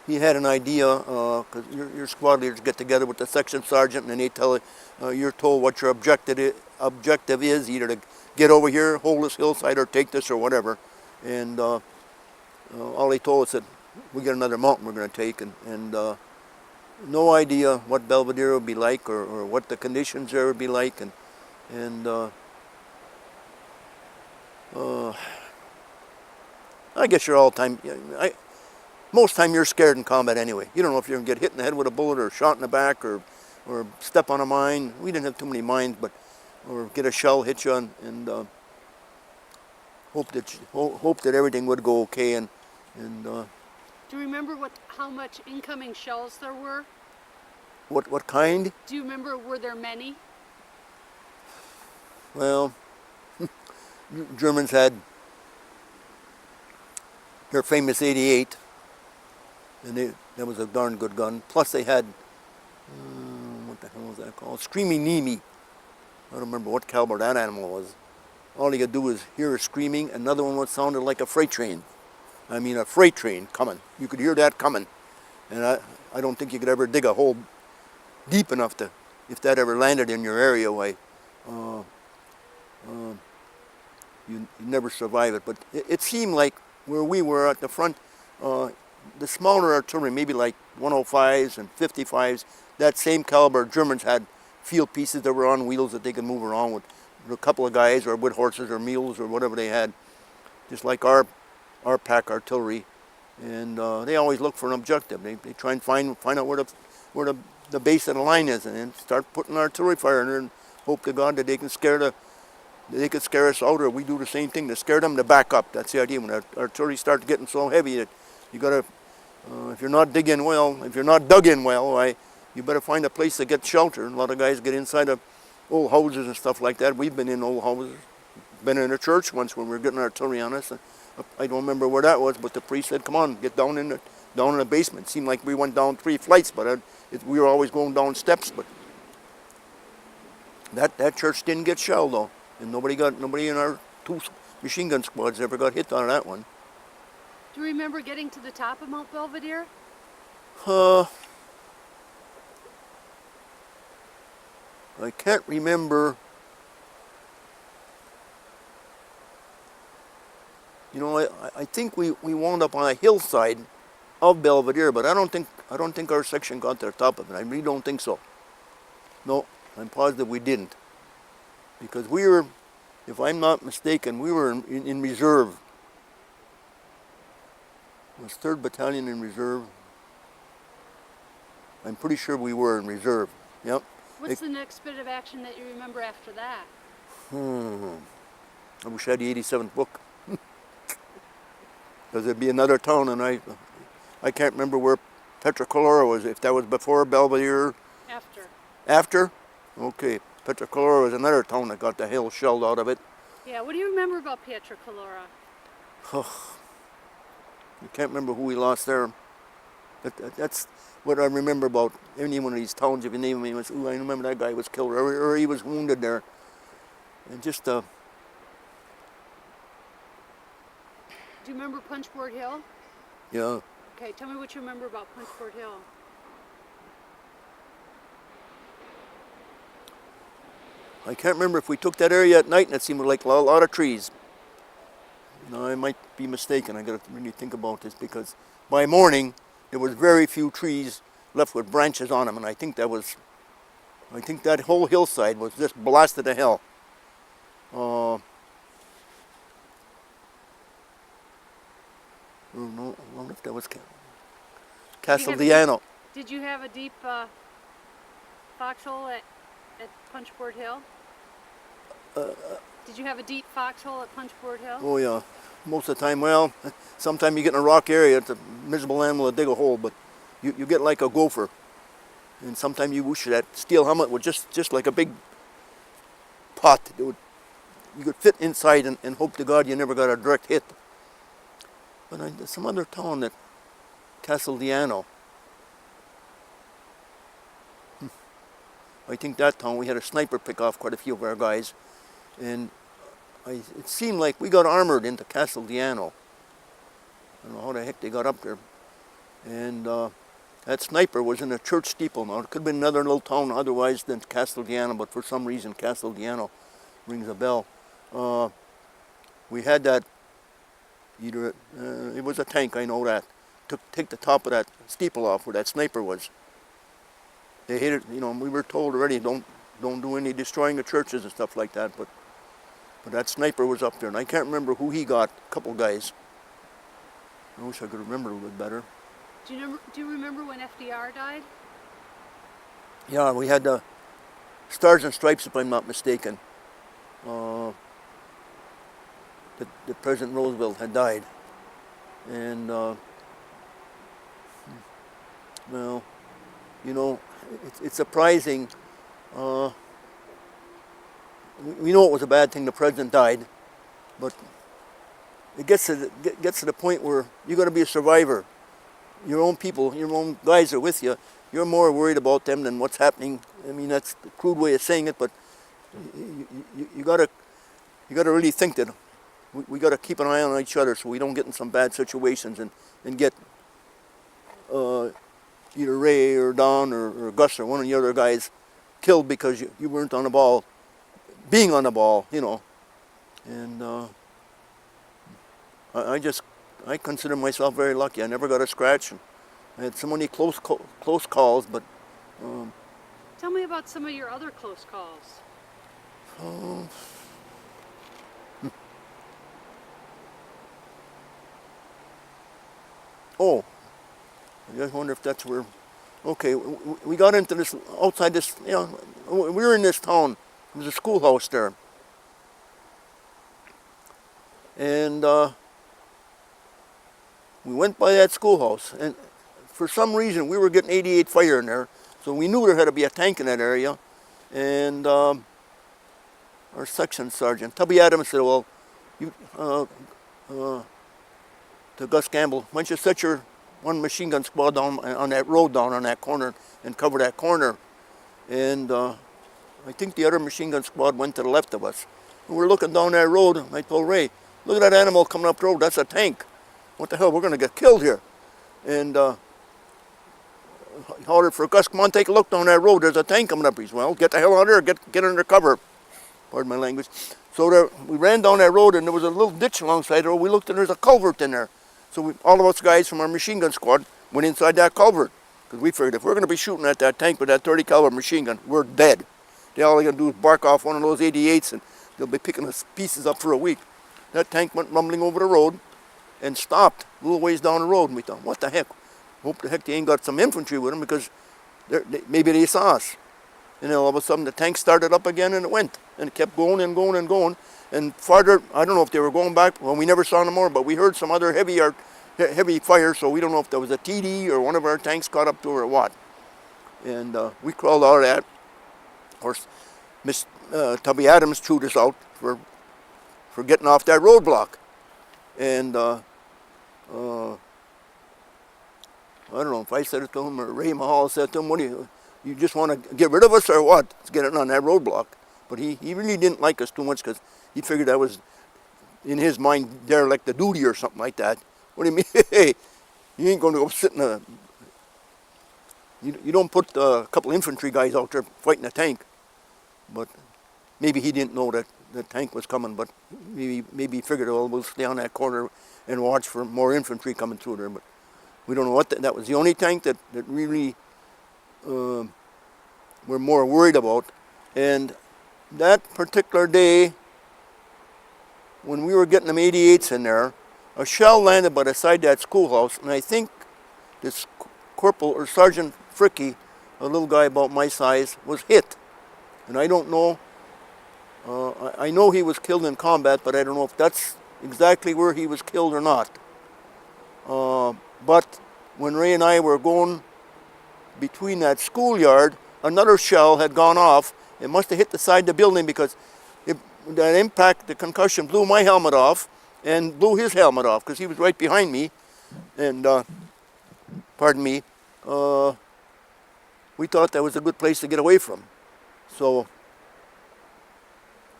[SPEAKER 2] he had an idea, because your squad leaders get together with the section sergeant, and they tell you're told what your objective is, either to get over here, hold this hillside, or take this, or whatever. And all they told us that we got another mountain we're going to take, and no idea what Belvedere would be like, or what the conditions there would be like, and I guess you're all time. Most time you're scared in combat anyway. You don't know if you're going to get hit in the head with a bullet, or shot in the back, or step on a mine. We didn't have too many mines, or get a shell hit you, and hope that everything would go okay. And
[SPEAKER 1] do you remember how much incoming shells there were?
[SPEAKER 2] What kind?
[SPEAKER 1] Do you remember, were there many?
[SPEAKER 2] Well, Germans had their famous 88, and that was a darn good gun. Plus they had, what the hell was that called? Screaming Nemi. I don't remember what caliber that animal was. All you could do was hear a screaming. Another one sounded like a freight train. I mean, a freight train coming. You could hear that coming. And I don't think you could ever dig a hole deep enough to, if that ever landed in your area, why, you never survive it. But it seemed like where we were at the front, the smaller artillery, maybe like 105s and 55s, that same caliber, Germans had field pieces that were on wheels that they could move around with a couple of guys, or with horses or mules or whatever they had, just like our pack artillery. And they always look for an objective. They try and find out where the base of the line is, and then start putting artillery fire in there, and hope to God that they can scare us out, or we do the same thing to scare them to back up. That's the idea. When artillery starts getting so heavy that you gotta, if you're not dug in well, why, you better find a place to get shelter. A lot of guys get inside of old houses and stuff like that. We've been in old houses. Been in a church once when we were getting artillery on us. I don't remember where that was, but the priest said, "Come on, get down in the basement." It seemed like we went down 3 flights, but we were always going down steps. But that church didn't get shelled though, and nobody in our 2 machine gun squads ever got hit on that one.
[SPEAKER 1] Do you remember getting to the top of Mount Belvedere?
[SPEAKER 2] I can't remember. You know, I think we wound up on a hillside of Belvedere, but I don't think our section got to the top of it. I really don't think so. No, I'm positive we didn't, because we were, if I'm not mistaken, we were in reserve. It was 3rd Battalion in reserve. I'm pretty sure we were in reserve. Yep.
[SPEAKER 1] What's the next bit of action that you remember after that?
[SPEAKER 2] I wish I had the 87th book. Because it'd be another town, and I can't remember where Pietra Colora was, if that was before Belvedere.
[SPEAKER 1] After.
[SPEAKER 2] After? Okay. Pietra Colora was another town that got the hill shelled out of it.
[SPEAKER 1] Yeah, what do you remember about Pietra Colora?
[SPEAKER 2] You can't remember who we lost there. That's what I remember about any one of these towns. If you name him, ooh, I remember that guy was killed, or he was wounded there. And just,
[SPEAKER 1] Do you remember Punchboard Hill?
[SPEAKER 2] yeah.
[SPEAKER 1] Okay, tell me what you remember about Punchboard Hill.
[SPEAKER 2] I can't remember if we took that area at night, and it seemed like a lot of trees. No, I might be mistaken. I got to really think about this, because by morning there was very few trees left with branches on them, and I think that whole hillside was just blasted to hell. I don't know. I wonder if that was Castel Deanna.
[SPEAKER 1] Did you have a deep foxhole at Punchboard Hill? Did you have a deep foxhole at Punchboard Hill?
[SPEAKER 2] Oh yeah, most of the time. Well, sometimes you get in a rock area, it's a miserable animal to dig a hole, but you get like a gopher. And sometimes you wish that steel helmet was just like a big pot. You could fit inside and hope to God you never got a direct hit. But there's some other town that Castel Deanna. I think that town we had a sniper pick off quite a few of our guys, and it seemed like we got armored into Castel Deanna. I don't know how the heck they got up there. And that sniper was in a church steeple. Now, it could have been another little town otherwise than Castel Deanna, but for some reason Castel Deanna rings a bell. We had that, it was a tank, I know that. Take the top of that steeple off where that sniper was. They hated, we were told already, don't do any destroying of churches and stuff like that, but that sniper was up there, and I can't remember who he got, a couple guys. I wish I could remember a little bit better.
[SPEAKER 1] Do you remember when FDR died?
[SPEAKER 2] Yeah, we had the Stars and Stripes, if I'm not mistaken. The President Roosevelt had died. And, well, it's surprising. We know it was a bad thing the president died, but it gets to the point where you got to be a survivor. Your own people, your own guys are with you. You're more worried about them than what's happening. I mean, that's the crude way of saying it, but you got to really think that we got to keep an eye on each other so we don't get in some bad situations and get either Ray or Don or Gus or one of the other guys killed because you weren't on the ball, being on the ball, And I consider myself very lucky. I never got a scratch. I had so many close calls, but...
[SPEAKER 1] Tell me about some of your other close calls.
[SPEAKER 2] Oh, I just wonder if that's where... Okay, we got into this, outside this, we were in this town. There was a schoolhouse there. And we went by that schoolhouse, and for some reason we were getting 88 fire in there, so we knew there had to be a tank in that area. And our section sergeant, Tubby Adams, said, well, to Gus Campbell, why don't you set your one machine gun squad down on that road down on that corner and cover that corner. And I think the other machine gun squad went to the left of us. And we're looking down that road, and I told Ray, look at that animal coming up the road, that's a tank. What the hell, we're going to get killed here. And I hollered for Gus, come on, take a look down that road, there's a tank coming up. He's, well, get the hell out of there, get under cover. Pardon my language. So there, we ran down that road, and there was a little ditch alongside the road. We looked, and there's a culvert in there. So all of us guys from our machine gun squad went inside that culvert. Because we figured if we're going to be shooting at that tank with that 30 caliber machine gun, we're dead. All they're going to do is bark off one of those 88s, and they'll be picking us pieces up for a week. That tank went rumbling over the road and stopped a little ways down the road. And we thought, what the heck? Hope the heck they ain't got some infantry with them, because maybe they saw us. And then all of a sudden the tank started up again, and it went. And it kept going and going and going. and farther, I don't know if they were going back. Well, we never saw them more, but we heard some other heavy fire, so we don't know if there was a TD or one of our tanks got up to her or what. And we crawled out of that. Of course, Miss Tubby Adams chewed us out for getting off that roadblock. And I don't know if I said it to him or Ray Mahal said to him, what do you just want to get rid of us or what? Let's get it on that roadblock. But he really didn't like us too much because he figured that was, in his mind, derelict of duty or something like that. What do you mean? Hey, you ain't going to go sit in a... You don't put a couple infantry guys out there fighting a tank. But maybe he didn't know that the tank was coming, but maybe he figured, oh, we'll stay on that corner and watch for more infantry coming through there. But we don't know what that was the only tank that really we're more worried about. And that particular day, when we were getting them 88s in there, a shell landed by the side of that schoolhouse, and I think this Corporal or Sergeant Fricky, a little guy about my size, was hit. And I don't know, I know he was killed in combat, but I don't know if that's exactly where he was killed or not. But when Ray and I were going between that schoolyard, another shell had gone off. It must have hit the side of the building because that impact, the concussion, blew my helmet off and blew his helmet off because he was right behind me. And, pardon me, we thought that was a good place to get away from. So,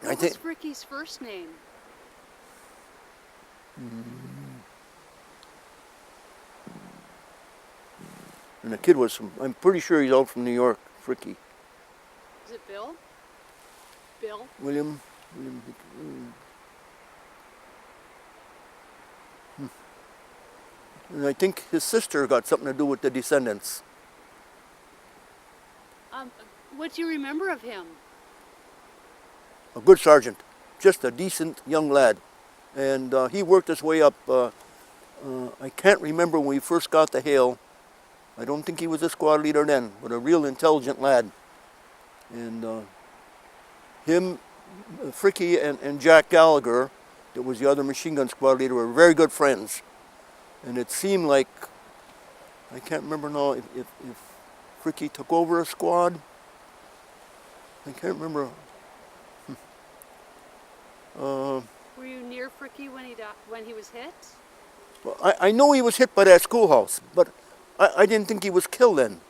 [SPEAKER 1] What was Ricky's first name?
[SPEAKER 2] And the kid was from, I'm pretty sure he's out from New York, Fricky.
[SPEAKER 1] Is it Bill? Bill?
[SPEAKER 2] William. And I think his sister got something to do with the descendants.
[SPEAKER 1] What do you remember of him?
[SPEAKER 2] A good sergeant, just a decent young lad. And he worked his way up. I can't remember when we first got to Hale. I don't think he was a squad leader then, but a real intelligent lad. And him, Fricky and Jack Gallagher, that was the other machine gun squad leader, were very good friends. And it seemed like, I can't remember now if Fricky took over a squad. I can't remember.
[SPEAKER 1] Were you near Fricky when he was hit?
[SPEAKER 2] Well, I know he was hit by that schoolhouse, but I didn't think he was killed then.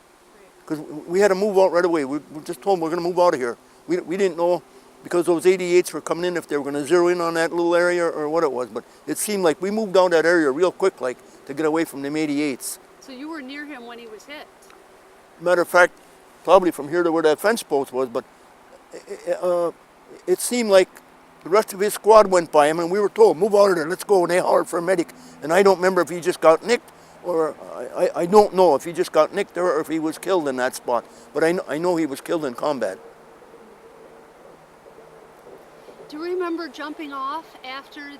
[SPEAKER 2] Because we had to move out right away. We just told him we're going to move out of here. We didn't know, because those 88s were coming in, if they were going to zero in on that little area or what it was. But it seemed like we moved down that area real quick, like, to get away from them 88s.
[SPEAKER 1] So you were near him when he was hit?
[SPEAKER 2] Matter of fact, probably from here to where that fence post was, but it seemed like the rest of his squad went by him, and we were told, move out of there, let's go. And they hollered for a medic. And I don't remember if he just got nicked, or I don't know if he just got nicked or if he was killed in that spot. But I know he was killed in combat.
[SPEAKER 1] Do you remember jumping off after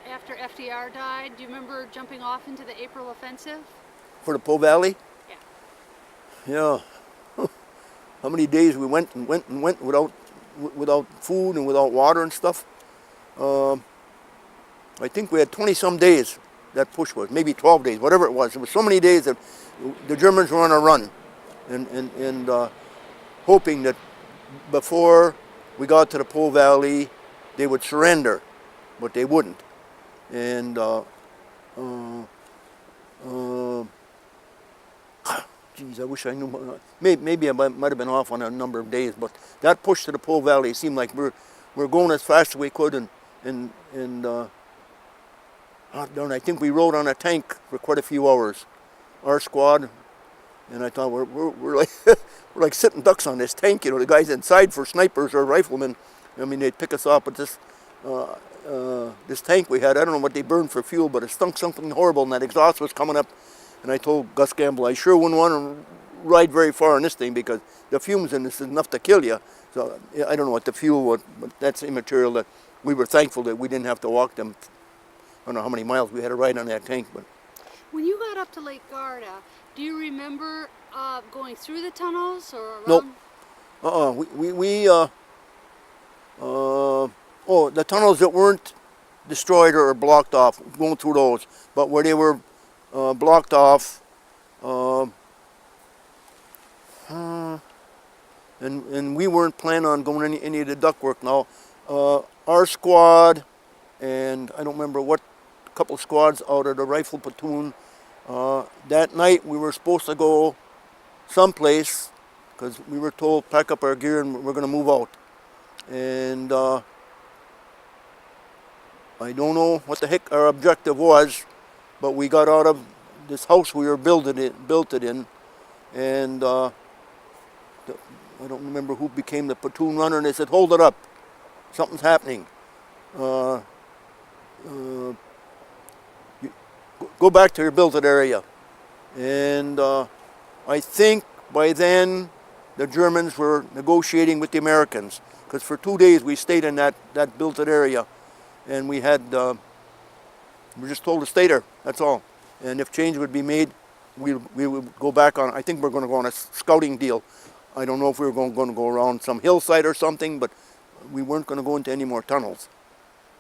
[SPEAKER 1] after FDR died? Do you remember jumping off into the April offensive?
[SPEAKER 2] For the Po Valley?
[SPEAKER 1] Yeah.
[SPEAKER 2] Yeah. How many days we went without food and without water and stuff. I think we had 20-some days, that push was, maybe 12 days, whatever it was. It was so many days that the Germans were on a run, and hoping that before we got to the Po Valley, they would surrender, but they wouldn't. And geez, I wish I knew. Maybe I might have been off on a number of days, but that push to the Po Valley seemed like we're going as fast as we could, and I think we rode on a tank for quite a few hours, our squad, and I thought we're like we're like sitting ducks on this tank. You know, the guys inside for snipers or riflemen, I mean, they'd pick us up, but this tank we had, I don't know what they burned for fuel, but it stunk something horrible, and that exhaust was coming up. And I told Gus Gamble, I sure wouldn't want to ride very far on this thing because the fumes in this is enough to kill you. So I don't know what the fuel was, but that's immaterial. That we were thankful that we didn't have to walk them. I don't know how many miles we had to ride on that tank. But
[SPEAKER 1] when you got up to Lake Garda, do you remember going through the tunnels or around?
[SPEAKER 2] Nope. Oh, the tunnels that weren't destroyed or blocked off, going through those. But where they were blocked off, and we weren't planning on going any of the ductwork now. Our squad, and I don't remember what couple squads out of the rifle platoon, that night we were supposed to go someplace because we were told pack up our gear and we're going to move out. And I don't know what the heck our objective was, but we got out of this house we were built it in, and I don't remember who became the platoon runner, and they said, hold it up, something's happening. Go back to your built-it area. And I think by then the Germans were negotiating with the Americans, because for 2 days we stayed in that built-it area, and we were just told to stay there, that's all. And if change would be made, we would go back on, I think we're going to go on a scouting deal. I don't know if we were going to go around some hillside or something, but we weren't going to go into any more tunnels.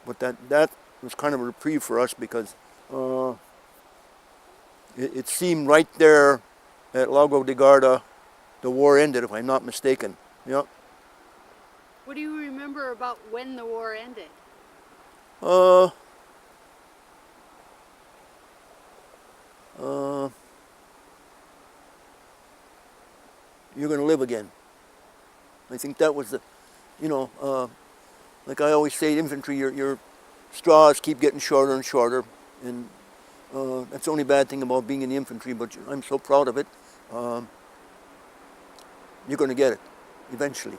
[SPEAKER 2] But that was kind of a reprieve for us, because it seemed right there at Lago de Garda the war ended, if I'm not mistaken. Yeah.
[SPEAKER 1] What do you remember about when the war ended?
[SPEAKER 2] You're going to live again. I think that was the, like I always say, infantry, your straws keep getting shorter and shorter, and that's the only bad thing about being in the infantry, but I'm so proud of it. You're going to get it, eventually.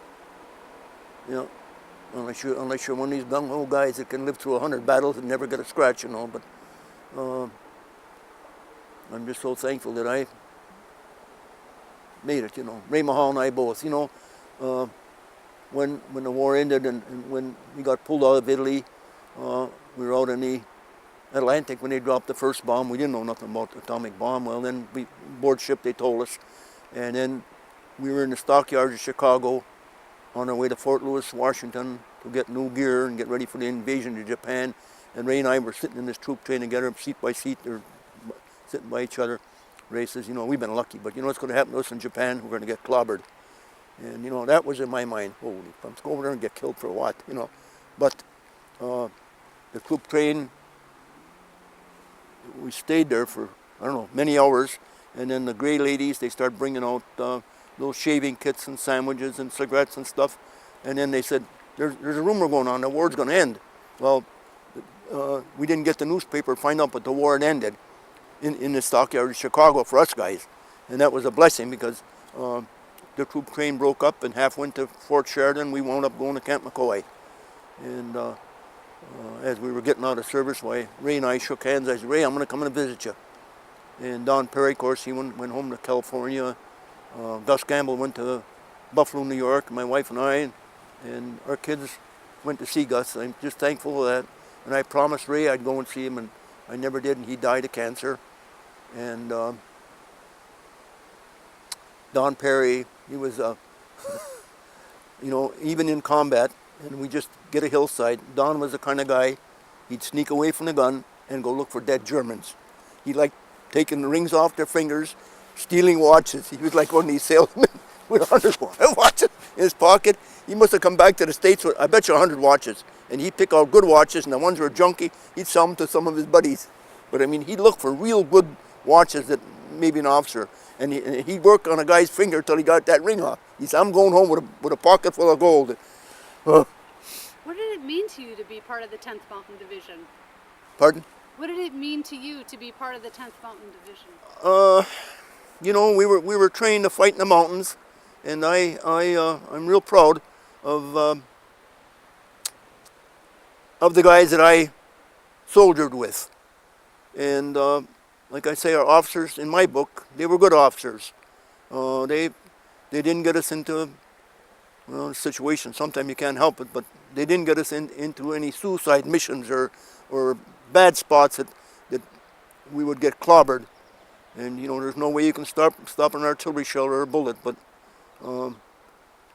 [SPEAKER 2] Unless you're one of these gung-ho guys that can live through 100 battles and never get a scratch, but I'm just so thankful that I made it, Ray Mahal and I both, when the war ended and when we got pulled out of Italy, we were out in the Atlantic when they dropped the first bomb. We didn't know nothing about the atomic bomb. Well, then board ship, they told us. And then we were in the stockyards of Chicago on our way to Fort Lewis, Washington, to get new gear and get ready for the invasion of Japan. And Ray and I were sitting in this troop train together, seat by seat, or sitting by each other. Ray says, we've been lucky, but what's going to happen to us in Japan? We're going to get clobbered. And, that was in my mind. Holy, let's go over there and get killed for what, But the troop train, we stayed there for, I don't know, many hours. And then the gray ladies, they start bringing out little shaving kits and sandwiches and cigarettes and stuff. And then they said, there's a rumor going on, the war's going to end. Well, we didn't get the newspaper to find out, but the war had ended in the stockyard of Chicago for us guys. And that was a blessing, because the troop train broke up and half went to Fort Sheridan. We wound up going to Camp McCoy. And as we were getting out of service, Ray and I shook hands. I said, Ray, I'm going to come and visit you. And Don Perry, of course, he went home to California. Gus Gamble went to Buffalo, New York, my wife and I, and our kids went to see Gus. I'm just thankful for that. And I promised Ray I'd go and see him, and I never did, and he died of cancer. And Don Perry, he was, even in combat, and we just get a hillside. Don was the kind of guy, he'd sneak away from the gun and go look for dead Germans. He liked taking the rings off their fingers, stealing watches. He was like one of these salesmen with 100 watches in his pocket. He must have come back to the States with, I bet you, 100 watches. And he'd pick out good watches, and the ones that were junky, he'd sell them to some of his buddies. But he'd look for real good watches that maybe an officer. And he'd work on a guy's finger till he got that ring off. He said, I'm going home with a pocket full of gold.
[SPEAKER 1] What did it mean to you to be part of the 10th Mountain Division?
[SPEAKER 2] Pardon?
[SPEAKER 1] What did it mean to you to be part of the 10th Mountain Division?
[SPEAKER 2] We were trained to fight in the mountains, and I'm real proud of the guys that I soldiered with. And like I say, our officers in my book, they were good officers. They didn't get us into a situation. Sometimes you can't help it, but they didn't get us into any suicide missions or bad spots that we would get clobbered. And there's no way you can stop an artillery shell or a bullet. But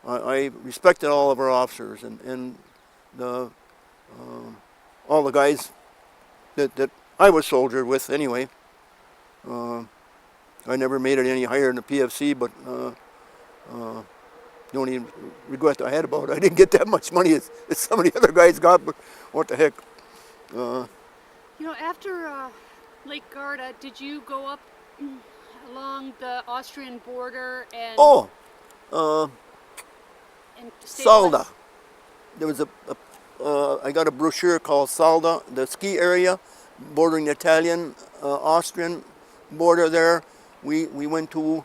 [SPEAKER 2] I respected all of our officers, and the all the guys that I was soldiered with anyway. I never made it any higher in the PFC, but the only regret I had about it, I didn't get that much money as some of the other guys got, but what the heck.
[SPEAKER 1] You know, after Lake Garda, did you go up along the Austrian border and and stabilize?
[SPEAKER 2] Salda. There was I got a brochure called Salda, the ski area bordering the Italian, Austrian border there. We went to,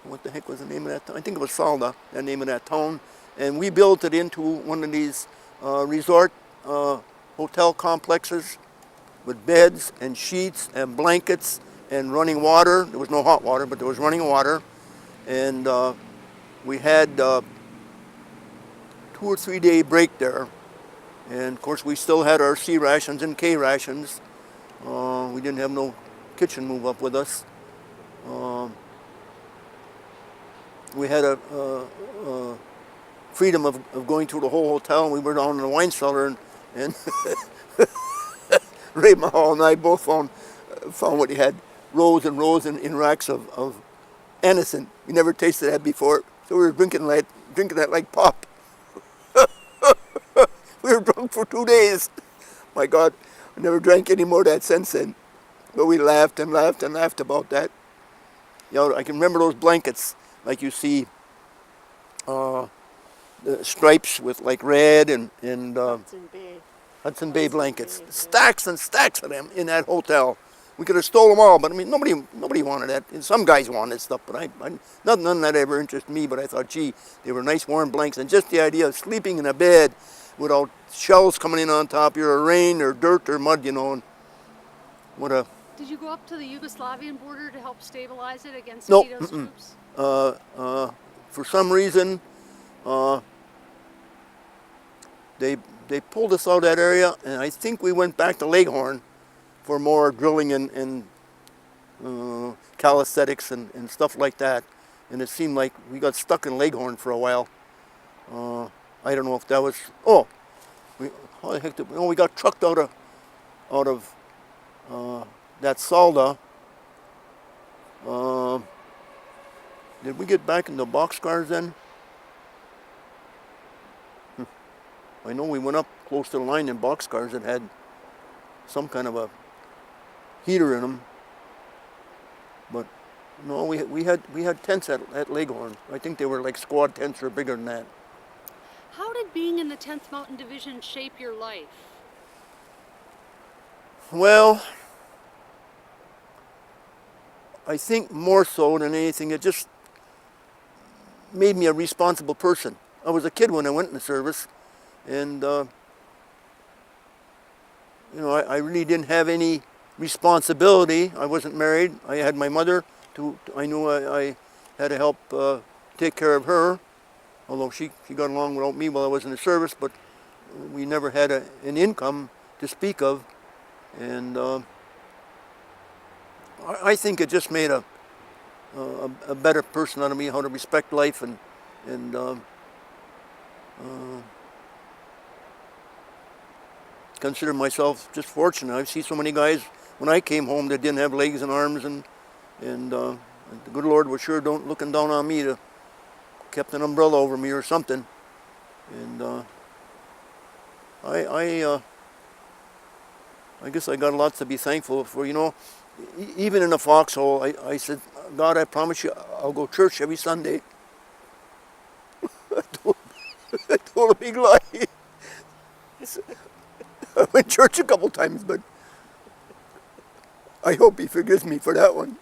[SPEAKER 2] what the heck was the name of that town? I think it was Salda, the name of that town. And we built it into one of these resort hotel complexes with beds and sheets and blankets and running water. There was no hot water, but there was running water. And we had 2 or 3 day break there. And of course we still had our C rations and K rations. We didn't have no kitchen move up with us. We had a freedom of going through the whole hotel, and we were down in the wine cellar, and Ray Mahal and I both found what he had, rows and rows in racks of Issacson. We never tasted that before, so we were drinking that like pop. We were drunk for 2 days. My God, I never drank any more of that since then. But we laughed and laughed and laughed about that. You know, I can remember those blankets, like you see, the stripes with like red and Hudson Bay blankets.
[SPEAKER 3] Bay, yeah.
[SPEAKER 2] Stacks and stacks of them in that hotel. We could have stole them all, but I mean, nobody wanted that. And some guys wanted stuff, but none of that ever interested me. But I thought, gee, they were nice warm blankets, and just the idea of sleeping in a bed without shells coming in on top of you, or rain, or dirt, or mud, you know. And what a...
[SPEAKER 1] Did you go up to the Yugoslavian border to help stabilize it against
[SPEAKER 2] Nope.
[SPEAKER 1] Tito's troops?
[SPEAKER 2] For some reason, they pulled us out of that area, and I think we went back to Leghorn for more drilling and calisthenics and stuff like that. And it seemed like we got stuck in Leghorn for a while. I don't know if that was... how the heck did we got trucked out of that Salda. Did we get back into boxcars then? I know we went up close to the line in boxcars that had some kind of a heater in them. But no, we had tents at Leghorn. I think they were like squad tents or bigger than that.
[SPEAKER 1] How did being in the 10th Mountain Division shape your life?
[SPEAKER 2] Well, I think more so than anything, it just made me a responsible person. I was a kid when I went in the service, and I really didn't have any responsibility. I wasn't married. I had my mother. I knew I had to help take care of her, although she got along without me while I was in the service, but we never had an income to speak of. And I think it just made a better person out of me, how to respect life and consider myself just fortunate. I see so many guys when I came home that didn't have legs and arms, and the good Lord was sure looking down on me to kept an umbrella over me or something. And I guess I got lots to be thankful for. You know, even in the foxhole, I said, God, I promise you, I'll go to church every Sunday. I told a big lie. I went to church a couple times, but I hope he forgives me for that one.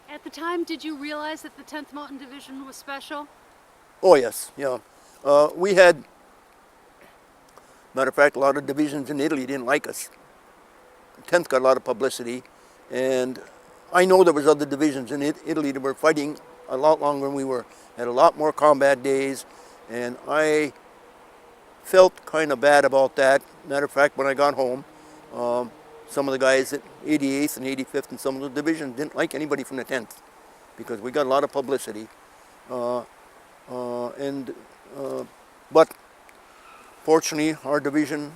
[SPEAKER 1] At the time, did you realize that the 10th Mountain Division was special?
[SPEAKER 2] Oh yes, yeah. We had, matter of fact, a lot of divisions in Italy didn't like us. 10th got a lot of publicity, and I know there was other divisions in Italy that were fighting a lot longer than we were, had a lot more combat days, and I felt kind of bad about that. Matter of fact, when I got home, some of the guys at 88th and 85th and some of the divisions didn't like anybody from the 10th because we got a lot of publicity. And But fortunately, our division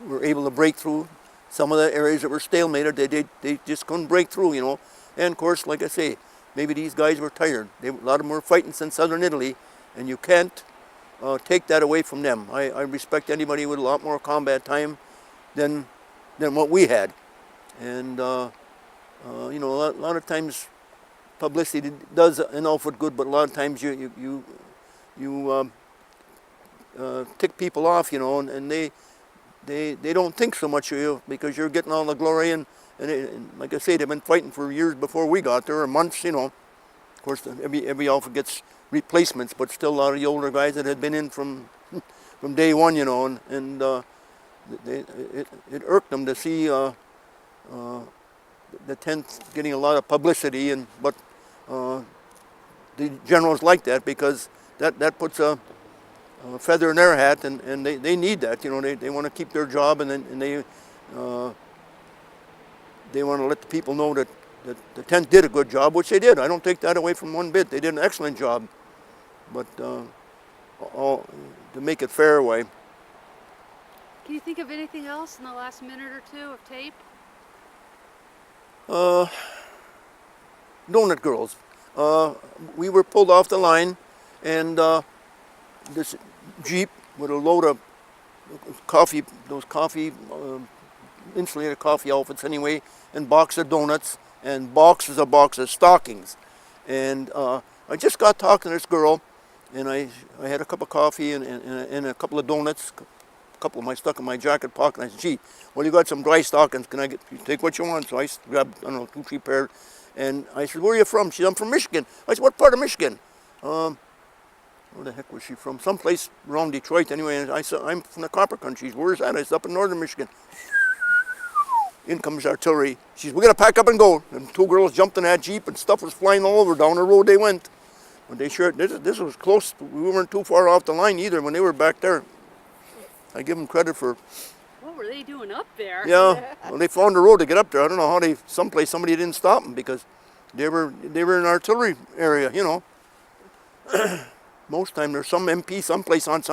[SPEAKER 2] were able to break through some of the areas that were stalemated. They just couldn't break through, you know. And of course, like I say, maybe these guys were tired. A lot of them were fighting since southern Italy, and you can't take that away from them. I respect anybody with a lot more combat time than what we had. And you know, a lot of times publicity does an awful good, but a lot of times you tick people off, you know, and they don't think so much of you because you're getting all the glory. And like I say, they've been fighting for years before we got there, or months, you know. Of course, every alpha gets replacements, but still a lot of the older guys that had been in from day one, you know, and it irked them to see the 10th getting a lot of publicity, but the generals like that because that puts a feather in their hat, and they need that, you know. They want to keep their job, and they want to let the people know that the 10th did a good job, which they did. I don't take that away from one bit. They did an excellent job, but to make it fair way.
[SPEAKER 1] Can you think of anything else in the last minute or two of tape?
[SPEAKER 2] Donut girls. We were pulled off the line, and this Jeep with a load of coffee, insulated coffee outfits anyway, and box of donuts, and boxes of stockings. And I just got talking to this girl, and I had a cup of coffee and a couple of donuts. A couple of them I stuck in my jacket pocket, and I said, gee, well, you got some dry stockings, can you take what you want? So I grabbed, I don't know, 2-3 pairs, and I said, where are you from? She said, I'm from Michigan. I said, what part of Michigan? Where the heck was she from? Someplace around Detroit anyway. And I said, I'm from the Copper Countries. Where's that? I said, up in northern Michigan. In comes artillery. She said, we gotta pack up and go. And 2 girls jumped in that Jeep, and stuff was flying all over. Down the road they went. But they sure, this was close. We weren't too far off the line either when they were back there. I give them credit for.
[SPEAKER 1] What were they doing up there?
[SPEAKER 2] Yeah, well, they found the road to get up there. I don't know how somebody didn't stop them because they were in artillery area, you know. Most time there's some MP someplace on some